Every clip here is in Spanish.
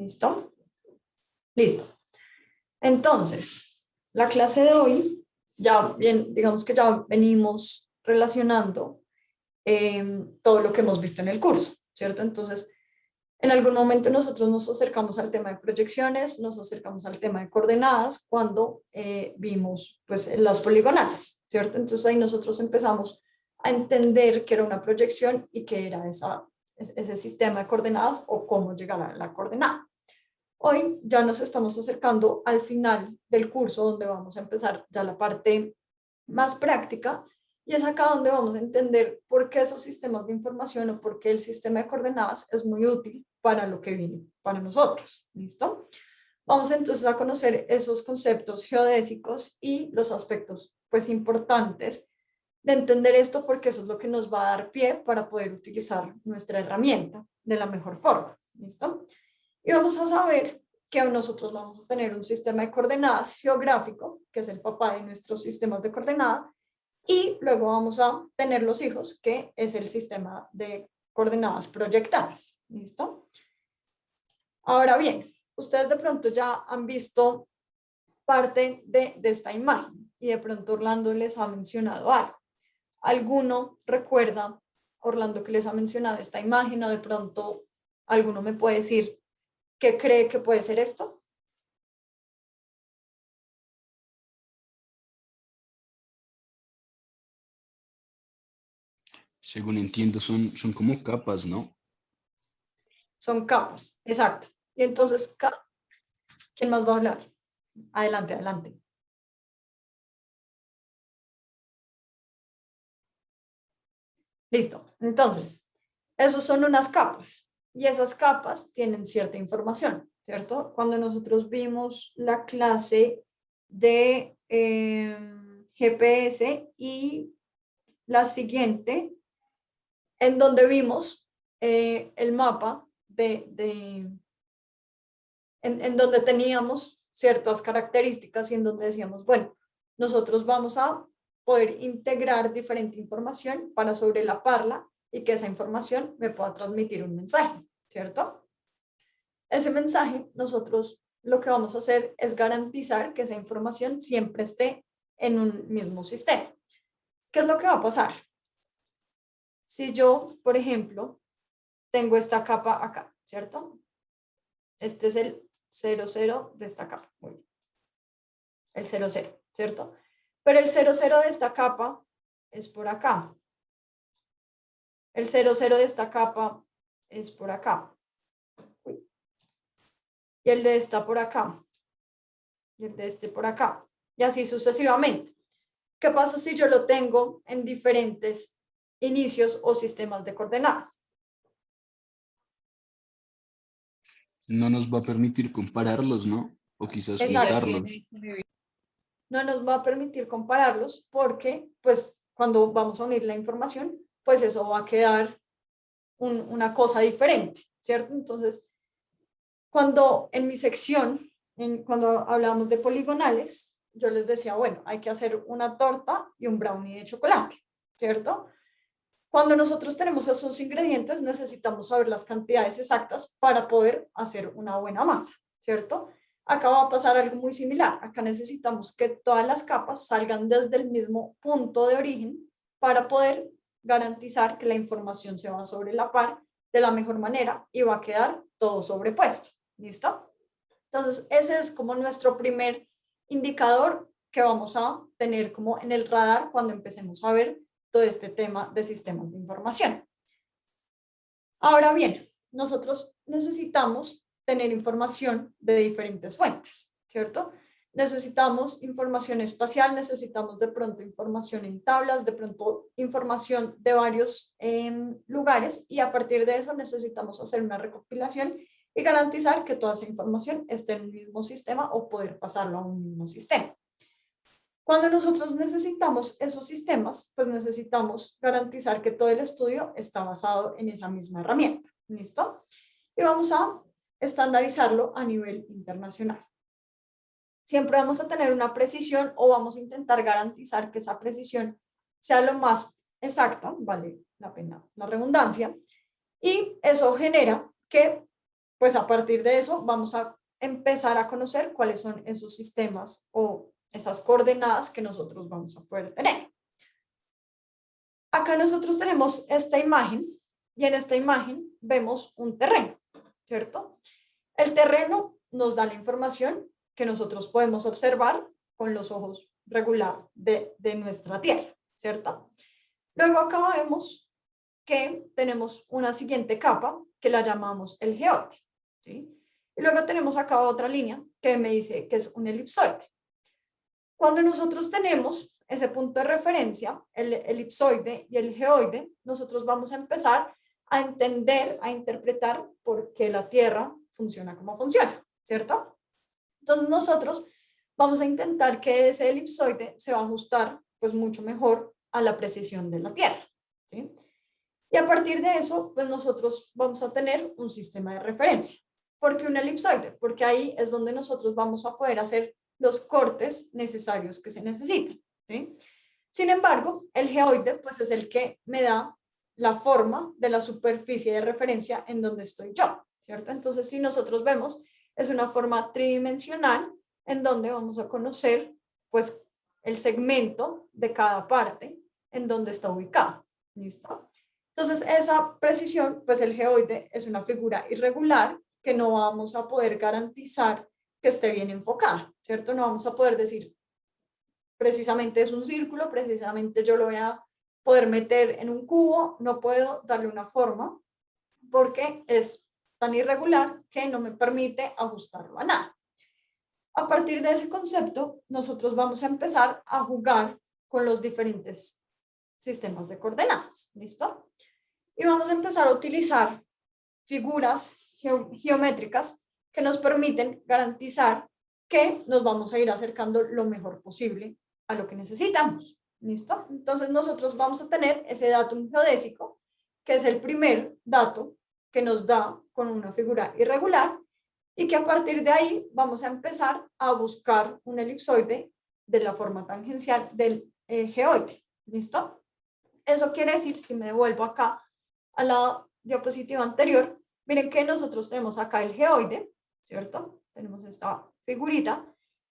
¿Listo? Listo. Entonces, la clase de hoy, ya bien, digamos que ya venimos relacionando todo lo que hemos visto en el curso, ¿cierto? Entonces, en algún momento nosotros nos acercamos al tema de proyecciones, nos acercamos al tema de coordenadas cuando vimos pues las poligonales, ¿cierto? Entonces ahí nosotros empezamos a entender qué era una proyección y qué era ese sistema de coordenadas o cómo llegar a la coordenada. Hoy ya nos estamos acercando al final del curso donde vamos a empezar ya la parte más práctica y es acá donde vamos a entender por qué esos sistemas de información o por qué el sistema de coordenadas es muy útil para lo que viene para nosotros. ¿Listo? Vamos entonces a conocer esos conceptos geodésicos y los aspectos pues importantes de entender esto porque eso es lo que nos va a dar pie para poder utilizar nuestra herramienta de la mejor forma. ¿Listo? Y vamos a saber que nosotros vamos a tener un sistema de coordenadas geográfico, que es el papá de nuestros sistemas de coordenadas, y luego vamos a tener los hijos, que es el sistema de coordenadas proyectadas. ¿Listo? Ahora bien, ustedes de pronto ya han visto parte de esta imagen y de pronto Orlando les ha mencionado algo. ¿Alguno recuerda, Orlando, que les ha mencionado esta imagen o de pronto alguno me puede decir qué cree que puede ser esto? Según entiendo, son como capas, ¿no? Son capas, exacto. Y entonces, ¿quién más va a hablar? Adelante, adelante. Listo. Entonces, esos son unas capas y esas capas tienen cierta información, ¿cierto? Cuando nosotros vimos la clase de GPS y la siguiente, en donde vimos el mapa en donde teníamos ciertas características y en donde decíamos, bueno, nosotros vamos a poder integrar diferente información para sobrelaparla y que esa información me pueda transmitir un mensaje, ¿cierto? Ese mensaje, nosotros lo que vamos a hacer es garantizar que esa información siempre esté en un mismo sistema. ¿Qué es lo que va a pasar? Si yo, por ejemplo, tengo esta capa acá, ¿cierto? Este es el 00 de esta capa. Muy bien. El 00, ¿cierto? Pero el 00 de esta capa es por acá. El 00 de esta capa es por acá. Y el de esta por acá. Y el de este por acá. Y así sucesivamente. ¿Qué pasa si yo lo tengo en diferentes inicios o sistemas de coordenadas? No nos va a permitir compararlos, ¿no? O quizás Exacto. juntarlos. No nos va a permitir compararlos porque, pues, cuando vamos a unir la información, pues eso va a quedar una cosa diferente, ¿cierto? Entonces, cuando en mi sección, cuando hablábamos de poligonales, yo les decía, bueno, hay que hacer una torta y un brownie de chocolate, ¿cierto? Cuando nosotros tenemos esos ingredientes, necesitamos saber las cantidades exactas para poder hacer una buena masa, ¿cierto? Acá va a pasar algo muy similar. Acá necesitamos que todas las capas salgan desde el mismo punto de origen para poder garantizar que la información se va a sobrelapar de la mejor manera y va a quedar todo sobrepuesto. ¿Listo? Entonces, ese es como nuestro primer indicador que vamos a tener como en el radar cuando empecemos a ver todo este tema de sistemas de información. Ahora bien, nosotros necesitamos tener información de diferentes fuentes, ¿cierto? Necesitamos información espacial, necesitamos de pronto información en tablas, de pronto información de varios lugares y a partir de eso necesitamos hacer una recopilación y garantizar que toda esa información esté en un mismo sistema o poder pasarlo a un mismo sistema. Cuando nosotros necesitamos esos sistemas, pues necesitamos garantizar que todo el estudio está basado en esa misma herramienta. ¿Listo? Y vamos a estandarizarlo a nivel internacional. Siempre vamos a tener una precisión o vamos a intentar garantizar que esa precisión sea lo más exacta, vale la pena la redundancia, y eso genera que pues a partir de eso vamos a empezar a conocer cuáles son esos sistemas o esas coordenadas que nosotros vamos a poder tener. Acá nosotros tenemos esta imagen y en esta imagen vemos un terreno, ¿cierto? El terreno nos da la información que nosotros podemos observar con los ojos regular de nuestra Tierra, ¿cierto? Luego acá vemos que tenemos una siguiente capa que la llamamos el geoide, ¿sí? Y luego tenemos acá otra línea que me dice que es un elipsoide. Cuando nosotros tenemos ese punto de referencia, el elipsoide y el geoide, nosotros vamos a empezar a entender, a interpretar por qué la Tierra funciona como funciona, ¿cierto? Entonces nosotros vamos a intentar que ese elipsoide se va a ajustar pues mucho mejor a la precisión de la Tierra, ¿sí? Y a partir de eso, pues nosotros vamos a tener un sistema de referencia. ¿Por qué un elipsoide? Porque ahí es donde nosotros vamos a poder hacer los cortes necesarios que se necesitan, ¿sí? Sin embargo, el geoide pues es el que me da la forma de la superficie de referencia en donde estoy yo, ¿cierto? Entonces, si nosotros vemos, es una forma tridimensional en donde vamos a conocer pues el segmento de cada parte en donde está ubicado, ¿listo? Entonces, esa precisión, pues el geoide es una figura irregular que no vamos a poder garantizar que esté bien enfocada, ¿cierto? No vamos a poder decir precisamente es un círculo, precisamente yo lo voy a poder meter en un cubo, no puedo darle una forma porque es tan irregular que no me permite ajustarlo a nada. A partir de ese concepto, nosotros vamos a empezar a jugar con los diferentes sistemas de coordenadas, ¿listo? Y vamos a empezar a utilizar figuras geométricas que nos permiten garantizar que nos vamos a ir acercando lo mejor posible a lo que necesitamos. ¿Listo? Entonces nosotros vamos a tener ese datum geodésico, que es el primer dato que nos da con una figura irregular y que a partir de ahí vamos a empezar a buscar un elipsoide de la forma tangencial del geoide. ¿Listo? Eso quiere decir, si me devuelvo acá a la diapositiva anterior, miren que nosotros tenemos acá el geoide, ¿cierto? Tenemos esta figurita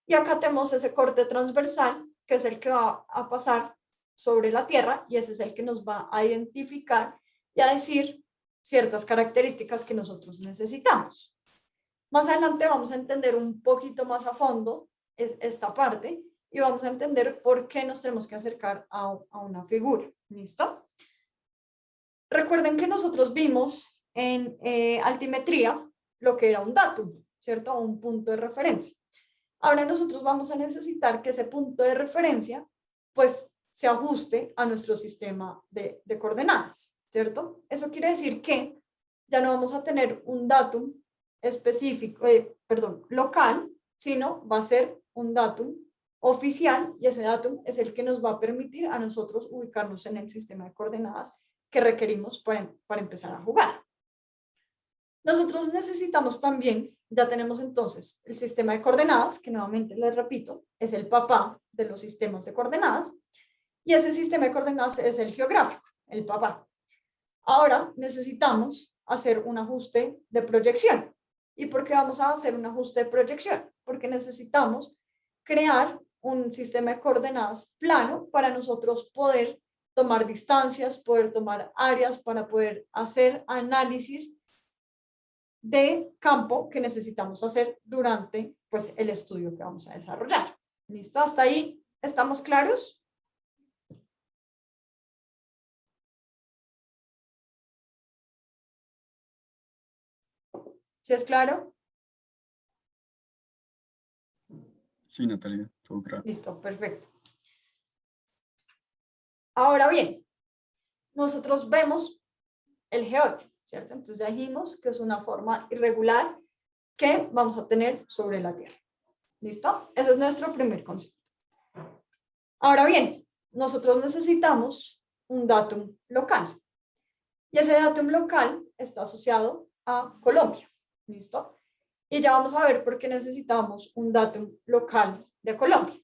y acá tenemos ese corte transversal que es el que va a pasar sobre la Tierra y ese es el que nos va a identificar y a decir ciertas características que nosotros necesitamos. Más adelante vamos a entender un poquito más a fondo esta parte y vamos a entender por qué nos tenemos que acercar a una figura. ¿Listo? Recuerden que nosotros vimos en altimetría lo que era un datum, ¿cierto? Un punto de referencia. Ahora nosotros vamos a necesitar que ese punto de referencia pues se ajuste a nuestro sistema de coordenadas, ¿cierto? Eso quiere decir que ya no vamos a tener un datum específico, local, sino va a ser un datum oficial y ese datum es el que nos va a permitir a nosotros ubicarnos en el sistema de coordenadas que requerimos para empezar a jugar. Nosotros necesitamos también, ya tenemos entonces el sistema de coordenadas, que nuevamente les repito, es el papá de los sistemas de coordenadas, y ese sistema de coordenadas es el geográfico, el papá. Ahora necesitamos hacer un ajuste de proyección. ¿Y por qué vamos a hacer un ajuste de proyección? Porque necesitamos crear un sistema de coordenadas plano para nosotros poder tomar distancias, poder tomar áreas, para poder hacer análisis de campo que necesitamos hacer durante pues, el estudio que vamos a desarrollar. ¿Listo? ¿Hasta ahí estamos claros? ¿Sí es claro? Sí, Natalia, todo claro. Listo, perfecto. Ahora bien, nosotros vemos el geoide, ¿cierto? Entonces ya dijimos que es una forma irregular que vamos a tener sobre la Tierra. ¿Listo? Ese es nuestro primer concepto. Ahora bien, nosotros necesitamos un datum local. Y ese datum local está asociado a Colombia. ¿Listo? Y ya vamos a ver por qué necesitamos un datum local de Colombia.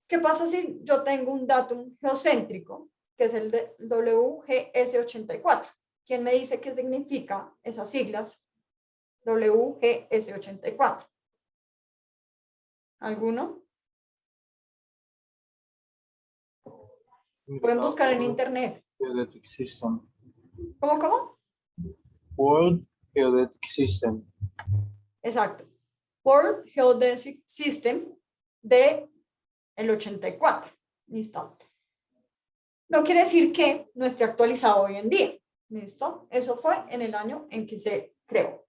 ¿Qué pasa si yo tengo un datum geocéntrico, que es el de WGS84? ¿Quién me dice qué significa esas siglas WGS84. ¿Alguno? Pueden buscar en internet. Geodetic System. ¿Cómo? World Geodetic System. Exacto. World Geodetic System de el 84. Listo. No quiere decir que no esté actualizado hoy en día. ¿Listo? Eso fue en el año en que se creó.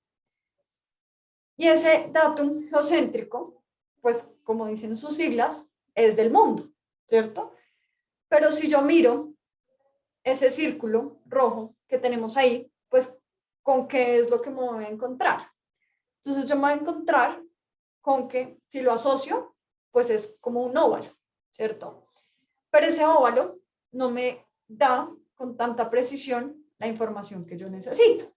Y ese datum geocéntrico, pues como dicen sus siglas, es del mundo, ¿cierto? Pero si yo miro ese círculo rojo que tenemos ahí, pues ¿con qué es lo que me voy a encontrar? Entonces yo me voy a encontrar con que si lo asocio, pues es como un óvalo, ¿cierto? Pero ese óvalo no me da con tanta precisión la información que yo necesito.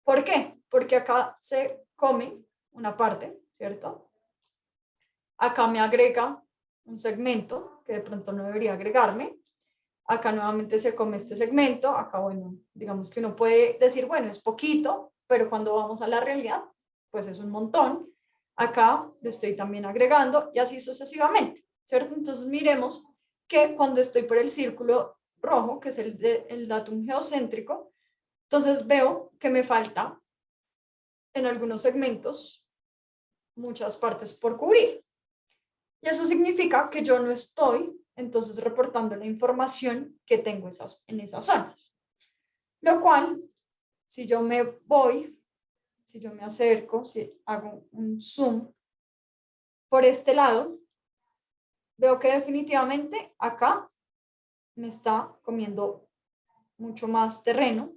¿Por qué? Porque acá se come una parte, ¿cierto? Acá me agrega un segmento que de pronto no debería agregarme. Acá nuevamente se come este segmento. Acá, bueno, digamos que uno puede decir, bueno, es poquito, pero cuando vamos a la realidad, pues es un montón. Acá le estoy también agregando y así sucesivamente, ¿cierto? Entonces miremos que cuando estoy por el círculo rojo, que es el datum geocéntrico, entonces veo que me falta en algunos segmentos muchas partes por cubrir. Y eso significa que yo no estoy entonces reportando la información que tengo en esas zonas. Lo cual, si yo me voy, si yo me acerco, si hago un zoom por este lado, veo que definitivamente acá me está comiendo mucho más terreno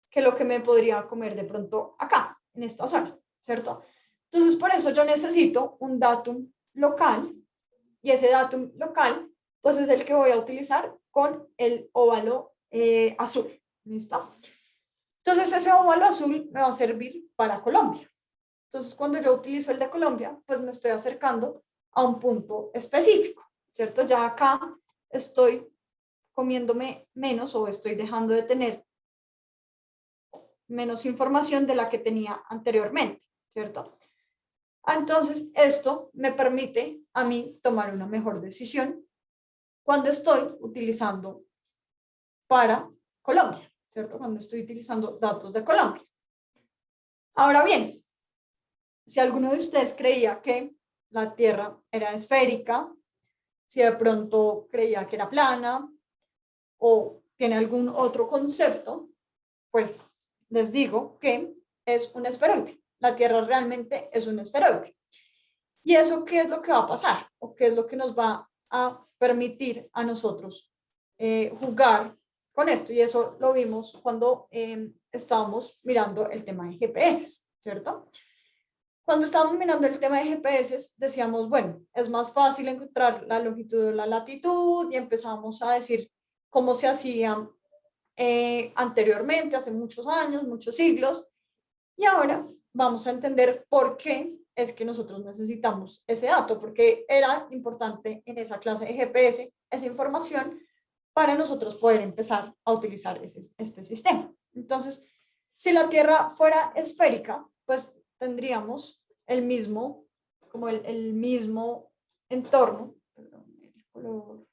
que lo que me podría comer de pronto acá, en esta zona, ¿cierto? Entonces, por eso yo necesito un datum local y ese datum local, pues es el que voy a utilizar con el óvalo azul, ¿listo? Entonces, ese óvalo azul me va a servir para Colombia. Entonces, cuando yo utilizo el de Colombia, pues me estoy acercando a un punto específico, ¿cierto? Ya acá estoy comiéndome menos o estoy dejando de tener menos información de la que tenía anteriormente, ¿cierto? Entonces, esto me permite a mí tomar una mejor decisión cuando estoy utilizando para Colombia, ¿cierto? Cuando estoy utilizando datos de Colombia. Ahora bien, si alguno de ustedes creía que la Tierra era esférica, si de pronto creía que era plana o tiene algún otro concepto, pues les digo que es un esferoide. La Tierra realmente es un esferoide. ¿Y eso qué es lo que va a pasar? ¿O qué es lo que nos va a permitir a nosotros jugar con esto? Y eso lo vimos cuando estábamos mirando el tema de GPS, ¿cierto? Cuando estábamos mirando el tema de GPS, decíamos, bueno, es más fácil encontrar la longitud o la latitud y empezamos a decir cómo se hacía anteriormente, hace muchos años, muchos siglos, y ahora vamos a entender por qué es que nosotros necesitamos ese dato, porque era importante en esa clase de GPS esa información para nosotros poder empezar a utilizar este sistema. Entonces, si la Tierra fuera esférica, pues tendríamos el mismo, como el mismo entorno, perdón, el color.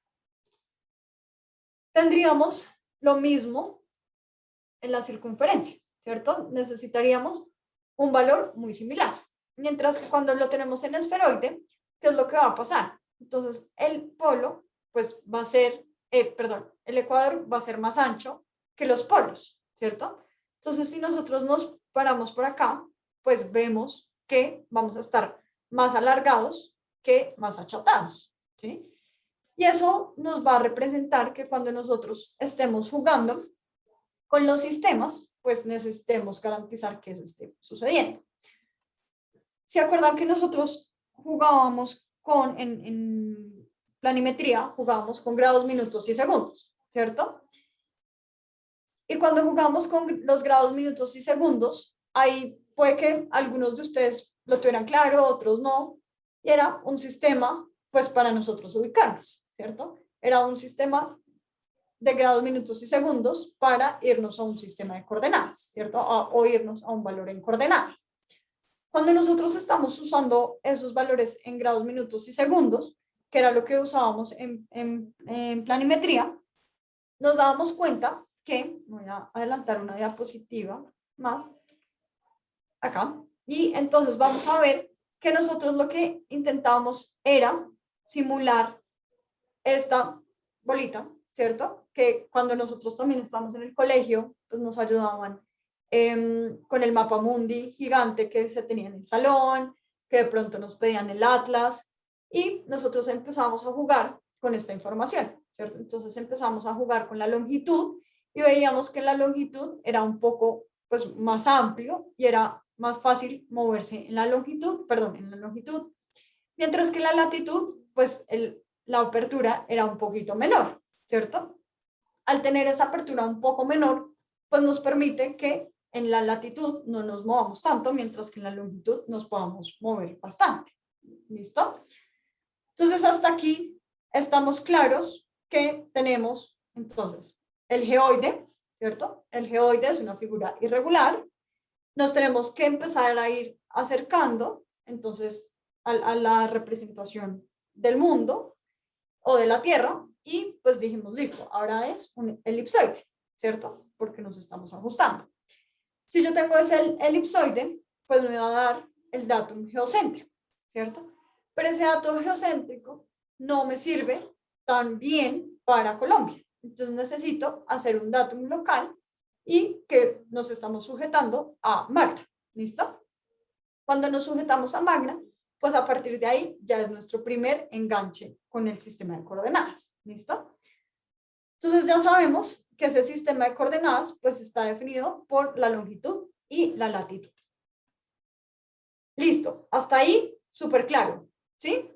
Tendríamos lo mismo en la circunferencia, ¿cierto? Necesitaríamos un valor muy similar. Mientras que cuando lo tenemos en esferoide, ¿qué es lo que va a pasar? Entonces, el polo, pues va a ser, el ecuador va a ser más ancho que los polos, ¿cierto? Entonces, si nosotros nos paramos por acá, pues vemos que vamos a estar más alargados que más achatados, ¿sí? Y eso nos va a representar que cuando nosotros estemos jugando con los sistemas, pues necesitemos garantizar que eso esté sucediendo. ¿Se acuerdan que nosotros jugábamos en planimetría, jugábamos con grados, minutos y segundos, ¿cierto? Y cuando jugamos con los grados, minutos y segundos, ahí puede que algunos de ustedes lo tuvieran claro, otros no, y era un sistema, pues para nosotros ubicarnos, ¿cierto? Era un sistema de grados, minutos y segundos para irnos a un sistema de coordenadas, ¿cierto? O irnos a un valor en coordenadas. Cuando nosotros estamos usando esos valores en grados, minutos y segundos, que era lo que usábamos en planimetría, nos dábamos cuenta que, voy a adelantar una diapositiva más, acá, y entonces vamos a ver que nosotros lo que intentábamos era simular esta bolita, ¿cierto? Que cuando nosotros también estábamos en el colegio, pues nos ayudaban con el mapa mundi gigante que se tenía en el salón, que de pronto nos pedían el atlas, y nosotros empezamos a jugar con esta información, ¿cierto? Entonces empezamos a jugar con la longitud y veíamos que la longitud era un poco pues más amplio y era más fácil moverse en la longitud, mientras que la latitud, pues la apertura era un poquito menor, ¿cierto? Al tener esa apertura un poco menor, pues nos permite que en la latitud no nos movamos tanto, mientras que en la longitud nos podamos mover bastante. ¿Listo? Entonces, hasta aquí estamos claros que tenemos, entonces, el geoide, ¿cierto? El geoide es una figura irregular. Nos tenemos que empezar a ir acercando, entonces, a la representación del mundo o de la Tierra, y pues dijimos, listo, ahora es un elipsoide, ¿cierto? Porque nos estamos ajustando. Si yo tengo ese elipsoide, pues me va a dar el datum geocéntrico, ¿cierto? Pero ese dato geocéntrico no me sirve tan bien para Colombia. Entonces necesito hacer un datum local y que nos estamos sujetando a Magna, ¿listo? Cuando nos sujetamos a Magna, pues a partir de ahí ya es nuestro primer enganche con el sistema de coordenadas, ¿listo? Entonces ya sabemos que ese sistema de coordenadas pues está definido por la longitud y la latitud. Listo, hasta ahí súper claro, ¿sí?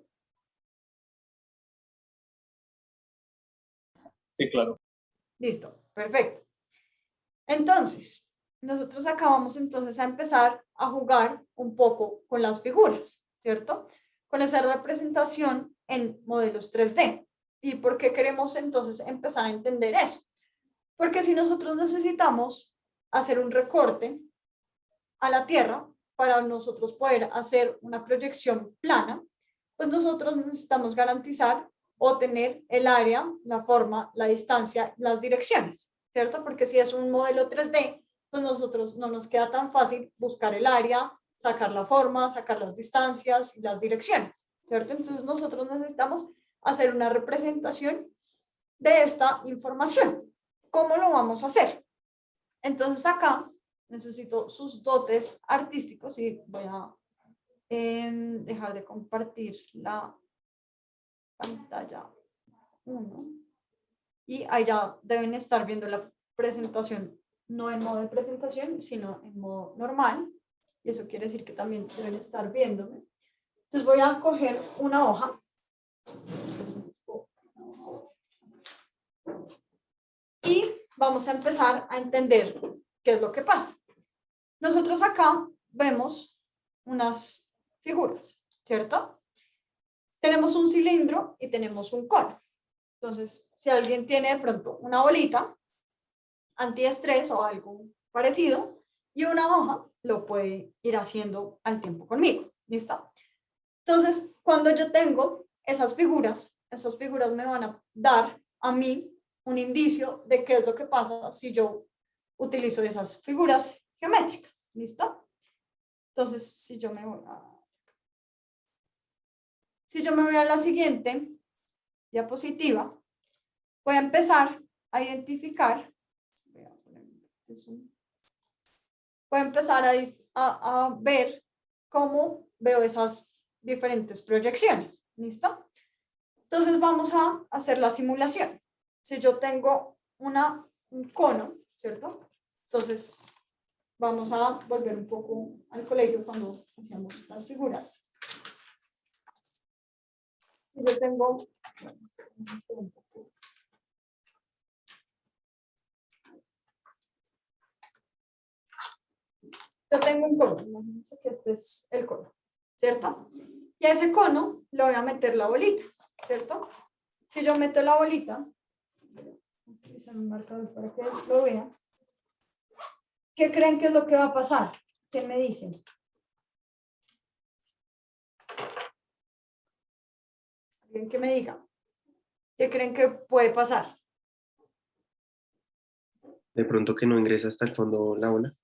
Sí, claro. Listo, perfecto. Entonces, nosotros acabamos entonces a empezar a jugar un poco con las figuras, ¿cierto? Con esa representación en modelos 3D. ¿Y por qué queremos entonces empezar a entender eso? Porque si nosotros necesitamos hacer un recorte a la Tierra para nosotros poder hacer una proyección plana, pues nosotros necesitamos garantizar o tener el área, la forma, la distancia, las direcciones, ¿cierto? Porque si es un modelo 3D, pues nosotros no nos queda tan fácil buscar el área, sacar la forma, sacar las distancias y las direcciones, ¿cierto? Entonces nosotros necesitamos hacer una representación de esta información. ¿Cómo lo vamos a hacer? Entonces acá necesito sus dotes artísticos y voy a dejar de compartir la pantalla 1 y ahí ya deben estar viendo la presentación, no en modo de presentación, sino en modo normal, y eso quiere decir que también deben estar viéndome. Entonces voy a coger una hoja y vamos a empezar a entender qué es lo que pasa. Nosotros acá vemos unas figuras, ¿cierto? Tenemos un cilindro y tenemos un cono. Entonces, si alguien tiene de pronto una bolita antiestrés o algo parecido y una hoja, lo puede ir haciendo al tiempo conmigo. ¿Listo? Entonces, cuando yo tengo esas figuras me van a dar a mí un indicio de qué es lo que pasa si yo utilizo esas figuras geométricas. ¿Listo? Entonces, si yo me voy a la siguiente diapositiva, voy a empezar a identificar, voy a empezar a ver cómo veo esas diferentes proyecciones. ¿Listo? Entonces vamos a hacer la simulación. Si yo tengo un cono, ¿cierto? Entonces vamos a volver un poco al colegio cuando hacíamos las figuras. Yo tengo un cono, imagínense que este es el cono, ¿cierto? Y a ese cono le voy a meter la bolita, ¿cierto? Si yo meto la bolita, voy a utilizar un marcador para que lo vean. ¿Qué creen que es lo que va a pasar? ¿Quién me dice? ¿Quieren que me diga? ¿Qué creen que puede pasar? De pronto que no ingresa hasta el fondo la ola.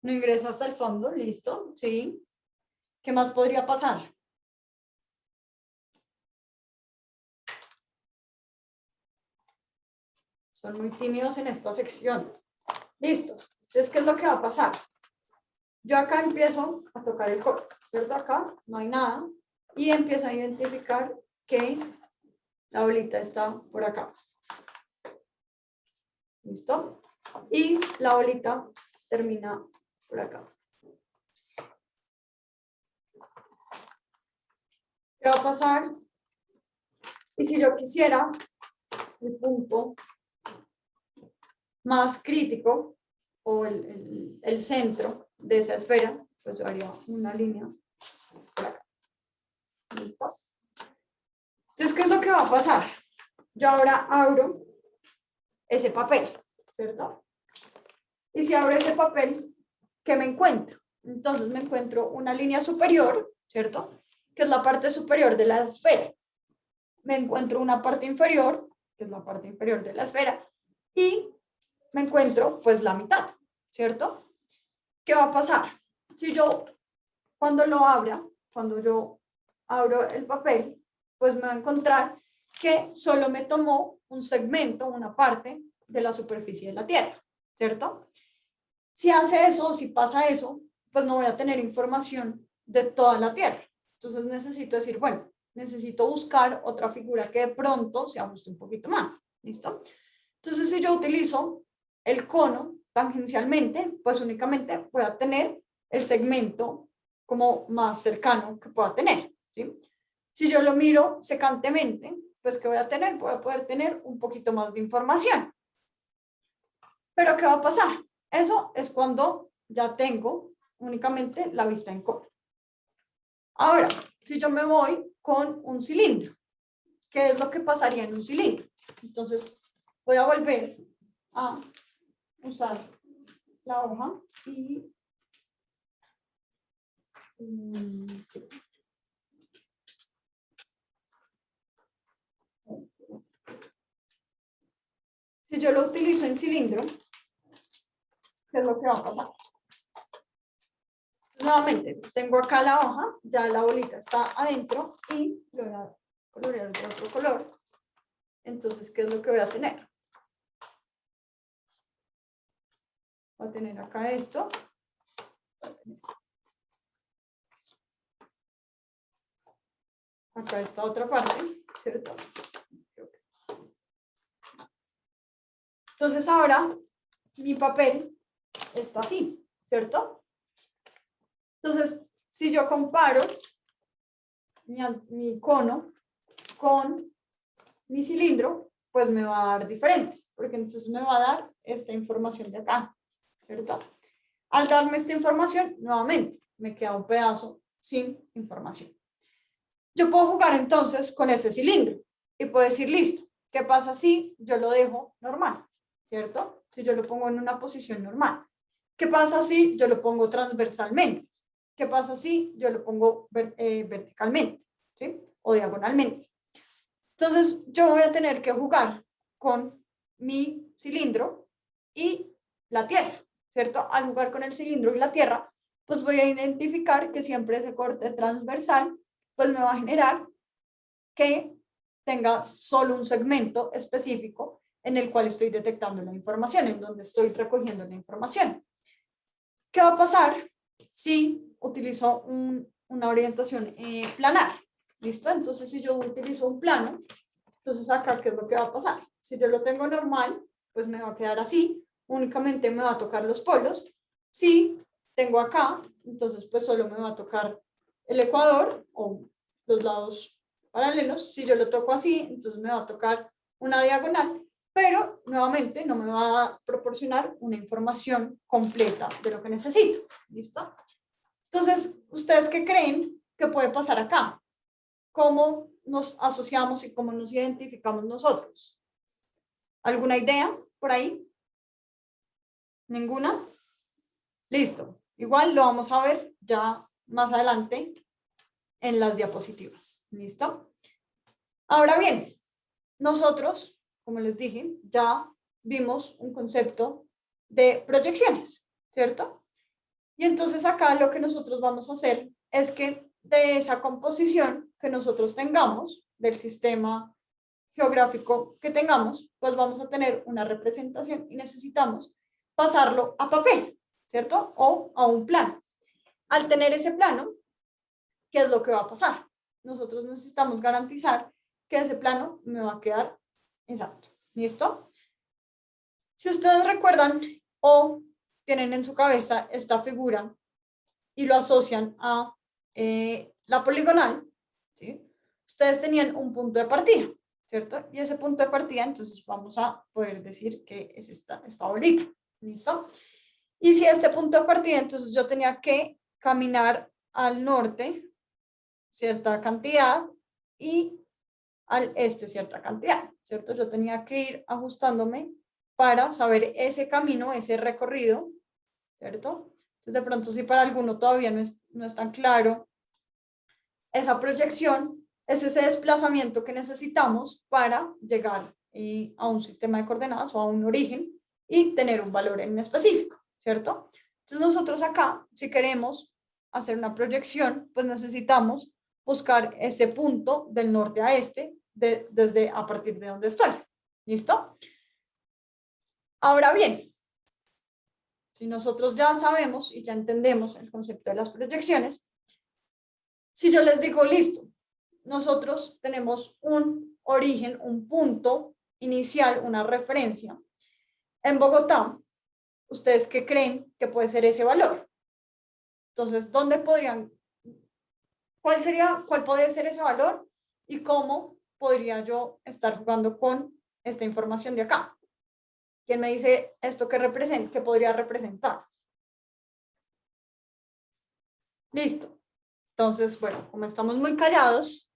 No ingresa hasta el fondo, listo, sí. ¿Qué más podría pasar? Son muy tímidos en esta sección. Listo. Entonces, ¿qué es lo que va a pasar? Yo acá empiezo a tocar el corte, ¿cierto? Acá no hay nada. Y empiezo a identificar que la bolita está por acá. ¿Listo? Y la bolita termina por acá. ¿Qué va a pasar? Y si yo quisiera el punto más crítico o el centro de esa esfera, pues yo haría una línea por acá. ¿Listo? Entonces, ¿qué es lo que va a pasar? Yo ahora abro ese papel, ¿cierto? Y si abro ese papel, ¿qué me encuentro? Entonces me encuentro una línea superior, ¿cierto? Que es la parte superior de la esfera. Me encuentro una parte inferior, que es la parte inferior de la esfera, y me encuentro pues la mitad, ¿cierto? ¿Qué va a pasar? Si yo, cuando yo abro el papel, pues me va a encontrar que solo me tomó un segmento, una parte de la superficie de la Tierra, ¿cierto? Si hace eso, si pasa eso, pues no voy a tener información de toda la Tierra. Entonces necesito decir, bueno, necesito buscar otra figura que de pronto se ajuste un poquito más, ¿listo? Entonces, si yo utilizo el cono tangencialmente, pues únicamente voy a tener el segmento como más cercano que pueda tener, ¿sí? Si yo lo miro secantemente, pues ¿qué voy a tener? Voy a poder tener un poquito más de información. Pero ¿qué va a pasar? Eso es cuando ya tengo únicamente la vista en cono. Ahora, si yo me voy con un cilindro, ¿qué es lo que pasaría en un cilindro? Entonces, voy a volver a usar la hoja y sí. Si yo lo utilizo en cilindro, ¿qué es lo que va a pasar? Nuevamente, tengo acá la hoja, ya la bolita está adentro y lo voy a colorear de otro color. Entonces, ¿qué es lo que voy a tener? Voy a tener acá esto. Acá esta otra parte, ¿cierto? Entonces ahora mi papel está así, ¿cierto? Entonces, si yo comparo mi cono con mi cilindro, pues me va a dar diferente, porque entonces me va a dar esta información de acá, ¿cierto? Al darme esta información, nuevamente, me queda un pedazo sin información. Yo puedo jugar entonces con ese cilindro y puedo decir, listo, ¿qué pasa si yo lo dejo normal? ¿Cierto? Si yo lo pongo en una posición normal. ¿Qué pasa si yo lo pongo transversalmente? ¿Qué pasa si yo lo pongo verticalmente? ¿Sí? O diagonalmente. Entonces, yo voy a tener que jugar con mi cilindro y la Tierra, ¿cierto? Al jugar con el cilindro y la Tierra, pues voy a identificar que siempre ese corte transversal, pues me va a generar que tenga solo un segmento específico en el cual estoy detectando la información, en donde estoy recogiendo la información. ¿Qué va a pasar si utilizo una orientación planar? ¿Listo? Entonces, si yo utilizo un plano, entonces acá, ¿qué es lo que va a pasar? Si yo lo tengo normal, pues me va a quedar así, únicamente me va a tocar los polos. Si tengo acá, entonces pues solo me va a tocar el ecuador o los lados paralelos. Si yo lo toco así, entonces me va a tocar una diagonal, pero nuevamente no me va a proporcionar una información completa de lo que necesito. ¿Listo? Entonces, ¿ustedes qué creen que puede pasar acá? ¿Cómo nos asociamos y cómo nos identificamos nosotros? ¿Alguna idea por ahí? ¿Ninguna? Listo. Igual lo vamos a ver ya más adelante en las diapositivas. ¿Listo? Ahora bien, nosotros, como les dije, ya vimos un concepto de proyecciones, ¿cierto? Y entonces acá lo que nosotros vamos a hacer es que de esa composición que nosotros tengamos, del sistema geográfico que tengamos, pues vamos a tener una representación y necesitamos pasarlo a papel, ¿cierto? O a un plano. Al tener ese plano, ¿qué es lo que va a pasar? Nosotros necesitamos garantizar que ese plano me va a quedar exacto. ¿Listo? Si ustedes recuerdan o tienen en su cabeza esta figura y lo asocian a la poligonal, ¿sí? Ustedes tenían un punto de partida, ¿cierto? Y ese punto de partida, entonces vamos a poder decir que es esta bolita, ¿listo? Y si este punto de partida, entonces yo tenía que caminar al norte cierta cantidad y al este cierta cantidad, ¿cierto? Yo tenía que ir ajustándome para saber ese camino, ese recorrido, ¿cierto? Entonces, de pronto, si para alguno todavía no es tan claro, esa proyección es ese desplazamiento que necesitamos para llegar a un sistema de coordenadas o a un origen y tener un valor en específico, ¿cierto? Entonces, nosotros acá, si queremos hacer una proyección, pues necesitamos buscar ese punto del norte a este, desde a partir de donde estoy. ¿Listo? Ahora bien, si nosotros ya sabemos y ya entendemos el concepto de las proyecciones, si yo les digo, listo, nosotros tenemos un origen, un punto inicial, una referencia. En Bogotá, ¿ustedes qué creen que puede ser ese valor? Entonces, ¿dónde podrían, cuál podría ser ese valor y cómo podría yo estar jugando con esta información de acá? ¿Quién me dice esto que representa, que podría representar? Listo. Entonces, bueno, como estamos muy callados,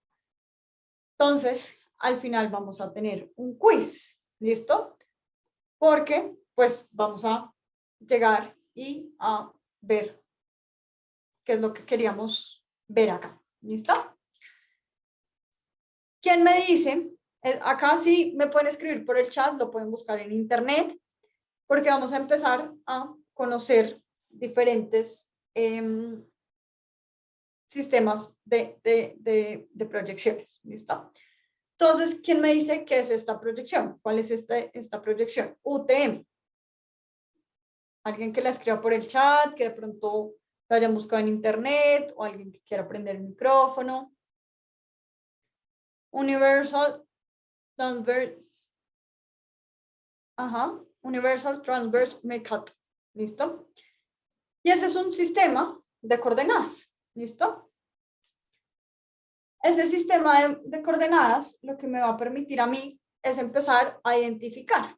entonces al final vamos a tener un quiz. ¿Listo? Porque pues vamos a llegar y a ver qué es lo que queríamos ver acá. ¿Listo? ¿Quién me dice? Acá sí me pueden escribir por el chat, lo pueden buscar en internet, porque vamos a empezar a conocer diferentes sistemas de proyecciones. ¿Listo? Entonces, ¿quién me dice qué es esta proyección? ¿Cuál es esta proyección? UTM. Alguien que la escriba por el chat, que de pronto lo hayan buscado en internet, o alguien que quiera prender el micrófono. Universal Transverse. Ajá. Universal Transverse Mercator. ¿Listo? Y ese es un sistema de coordenadas. ¿Listo? Ese sistema de coordenadas lo que me va a permitir a mí es empezar a identificar.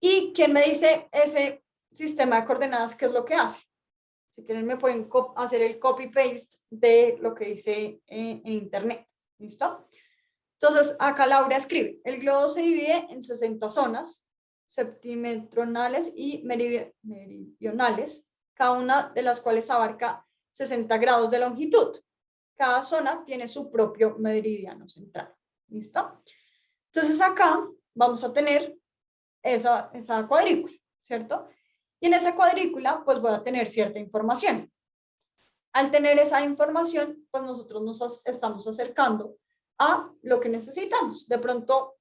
¿Y quién me dice ese sistema de coordenadas qué es lo que hace? Si quieren me pueden hacer el copy-paste de lo que dice en internet. ¿Listo? Entonces acá Laura escribe, el globo se divide en 60 zonas septentrionales y meridionales, cada una de las cuales abarca 60 grados de longitud. Cada zona tiene su propio meridiano central. ¿Listo? Entonces acá vamos a tener esa cuadrícula, ¿cierto? Y en esa cuadrícula pues voy a tener cierta información. Al tener esa información, pues nosotros nos estamos acercando a lo que necesitamos. De pronto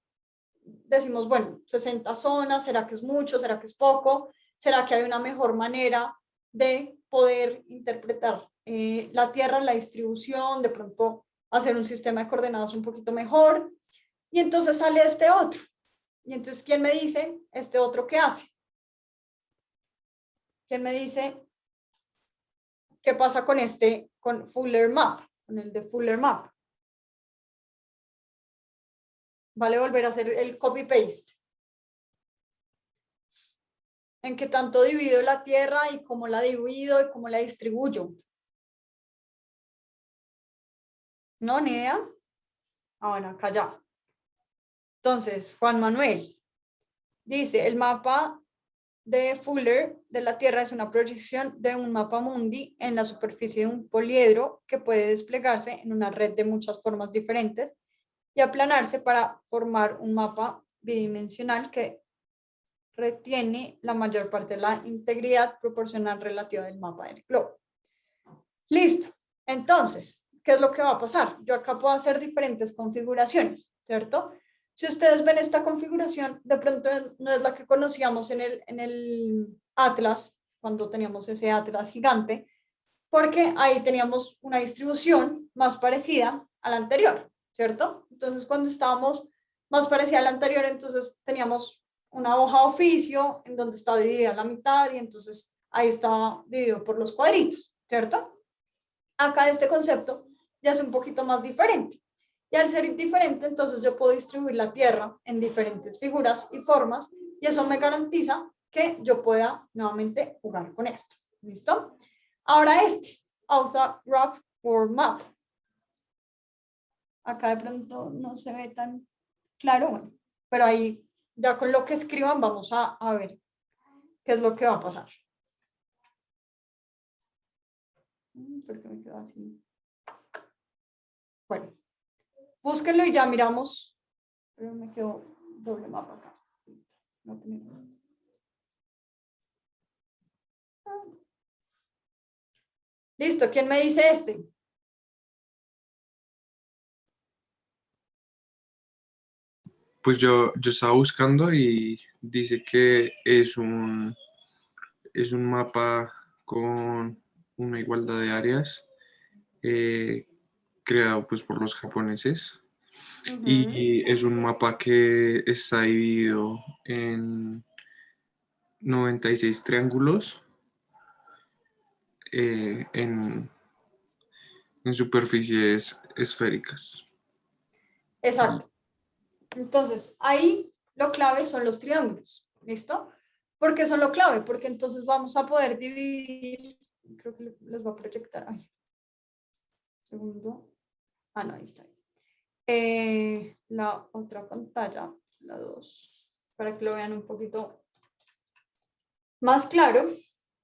decimos, bueno, 60 zonas, ¿será que es mucho? ¿Será que es poco? ¿Será que hay una mejor manera de poder interpretar la Tierra, la distribución, de pronto hacer un sistema de coordenadas un poquito mejor? Y entonces sale este otro. Y entonces, ¿quién me dice este otro qué hace? ¿Quién me dice qué pasa con con Fuller Map, con el de Fuller Map? Vale volver a hacer el copy-paste. ¿En qué tanto divido la Tierra y cómo la divido y cómo la distribuyo? ¿No? ¿Ni idea? Ah, bueno, acá ya. Entonces, Juan Manuel dice, el mapa de Fuller de la Tierra es una proyección de un mapa mundi en la superficie de un poliedro que puede desplegarse en una red de muchas formas diferentes y aplanarse para formar un mapa bidimensional que retiene la mayor parte de la integridad proporcional relativa del mapa del globo. Listo. Entonces, ¿qué es lo que va a pasar? Yo acá puedo hacer diferentes configuraciones, ¿cierto? Si ustedes ven esta configuración, de pronto no es la que conocíamos en el Atlas, cuando teníamos ese Atlas gigante, porque ahí teníamos una distribución más parecida a la anterior, ¿cierto? Entonces, cuando estábamos más parecida a la anterior, entonces teníamos una hoja de oficio en donde estaba dividida la mitad y entonces ahí estaba dividido por los cuadritos, ¿cierto? Acá este concepto ya es un poquito más diferente. Y al ser diferente, entonces yo puedo distribuir la Tierra en diferentes figuras y formas y eso me garantiza que yo pueda nuevamente jugar con esto. ¿Listo? Ahora Author Graph or Map. Acá de pronto no se ve tan claro, bueno, pero ahí ya con lo que escriban vamos a ver qué es lo que va a pasar. ¿Por qué me quedó así? Bueno, búsquenlo y ya miramos. Pero me quedó doble mapa acá. No tenemos. Listo, ¿quién me dice este? Pues yo estaba buscando y dice que es un mapa con una igualdad de áreas eh, creado pues por los japoneses y es un mapa que está dividido en 96 triángulos en superficies esféricas. Exacto. Entonces, ahí lo clave son los triángulos. ¿Listo? ¿Por qué son lo clave? Porque entonces vamos a poder dividir. Creo que les voy a proyectar. Ay. Segundo. Ah, no, ahí está. La otra pantalla, la 2, para que lo vean un poquito más claro.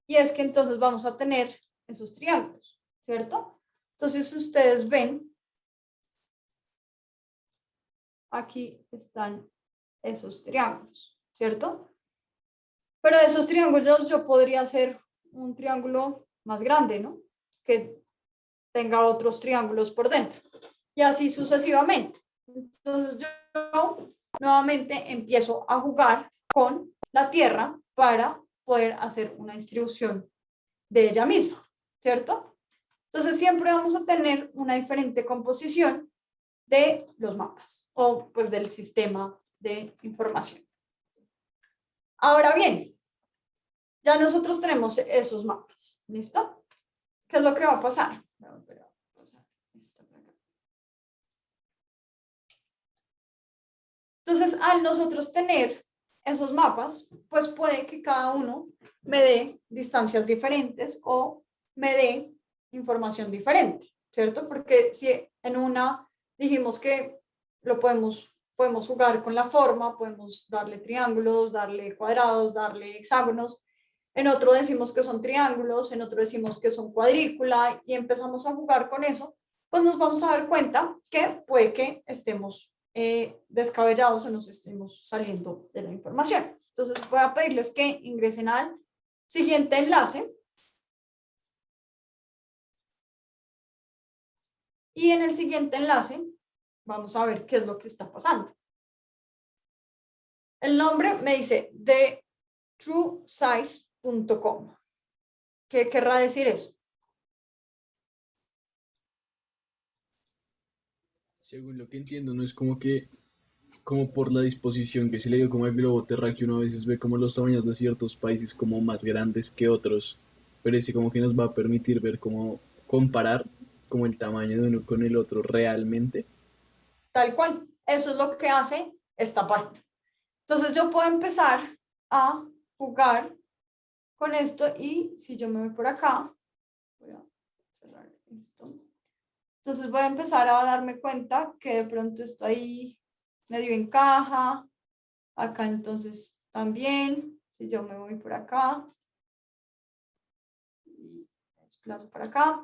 Y es que entonces vamos a tener esos triángulos, ¿cierto? Entonces, ustedes ven, aquí están esos triángulos, ¿cierto? Pero de esos triángulos yo podría hacer un triángulo más grande, ¿no? Que tenga otros triángulos por dentro. Y así sucesivamente. Entonces yo nuevamente empiezo a jugar con la Tierra para poder hacer una distribución de ella misma, ¿cierto? Entonces siempre vamos a tener una diferente composición de los mapas o pues del sistema de información. Ahora bien, ya nosotros tenemos esos mapas, ¿listo? ¿Qué es lo que va a pasar? Entonces, al nosotros tener esos mapas, pues puede que cada uno me dé distancias diferentes o me dé información diferente, ¿cierto? Porque si en una dijimos que lo podemos jugar con la forma, podemos darle triángulos, darle cuadrados, darle hexágonos, en otro decimos que son triángulos, en otro decimos que son cuadrícula y empezamos a jugar con eso, pues nos vamos a dar cuenta que puede que estemos descabellados o nos estemos saliendo de la información. Entonces voy a pedirles que ingresen al siguiente enlace. Y en el siguiente enlace vamos a ver qué es lo que está pasando. El nombre me dice thetruesize.com. ¿Qué querrá decir eso? Según lo que entiendo, no es como que, como por la disposición que se le dio como el globo terráqueo, uno a veces ve como los tamaños de ciertos países como más grandes que otros, pero ese como que nos va a permitir ver cómo comparar como el tamaño de uno con el otro realmente. Tal cual. Eso es lo que hace esta página. Entonces yo puedo empezar a jugar con esto y si yo me voy por acá, voy a cerrar esto. Entonces voy a empezar a darme cuenta que de pronto esto ahí medio encaja. Acá entonces también, si yo me voy por acá y me desplazo para acá.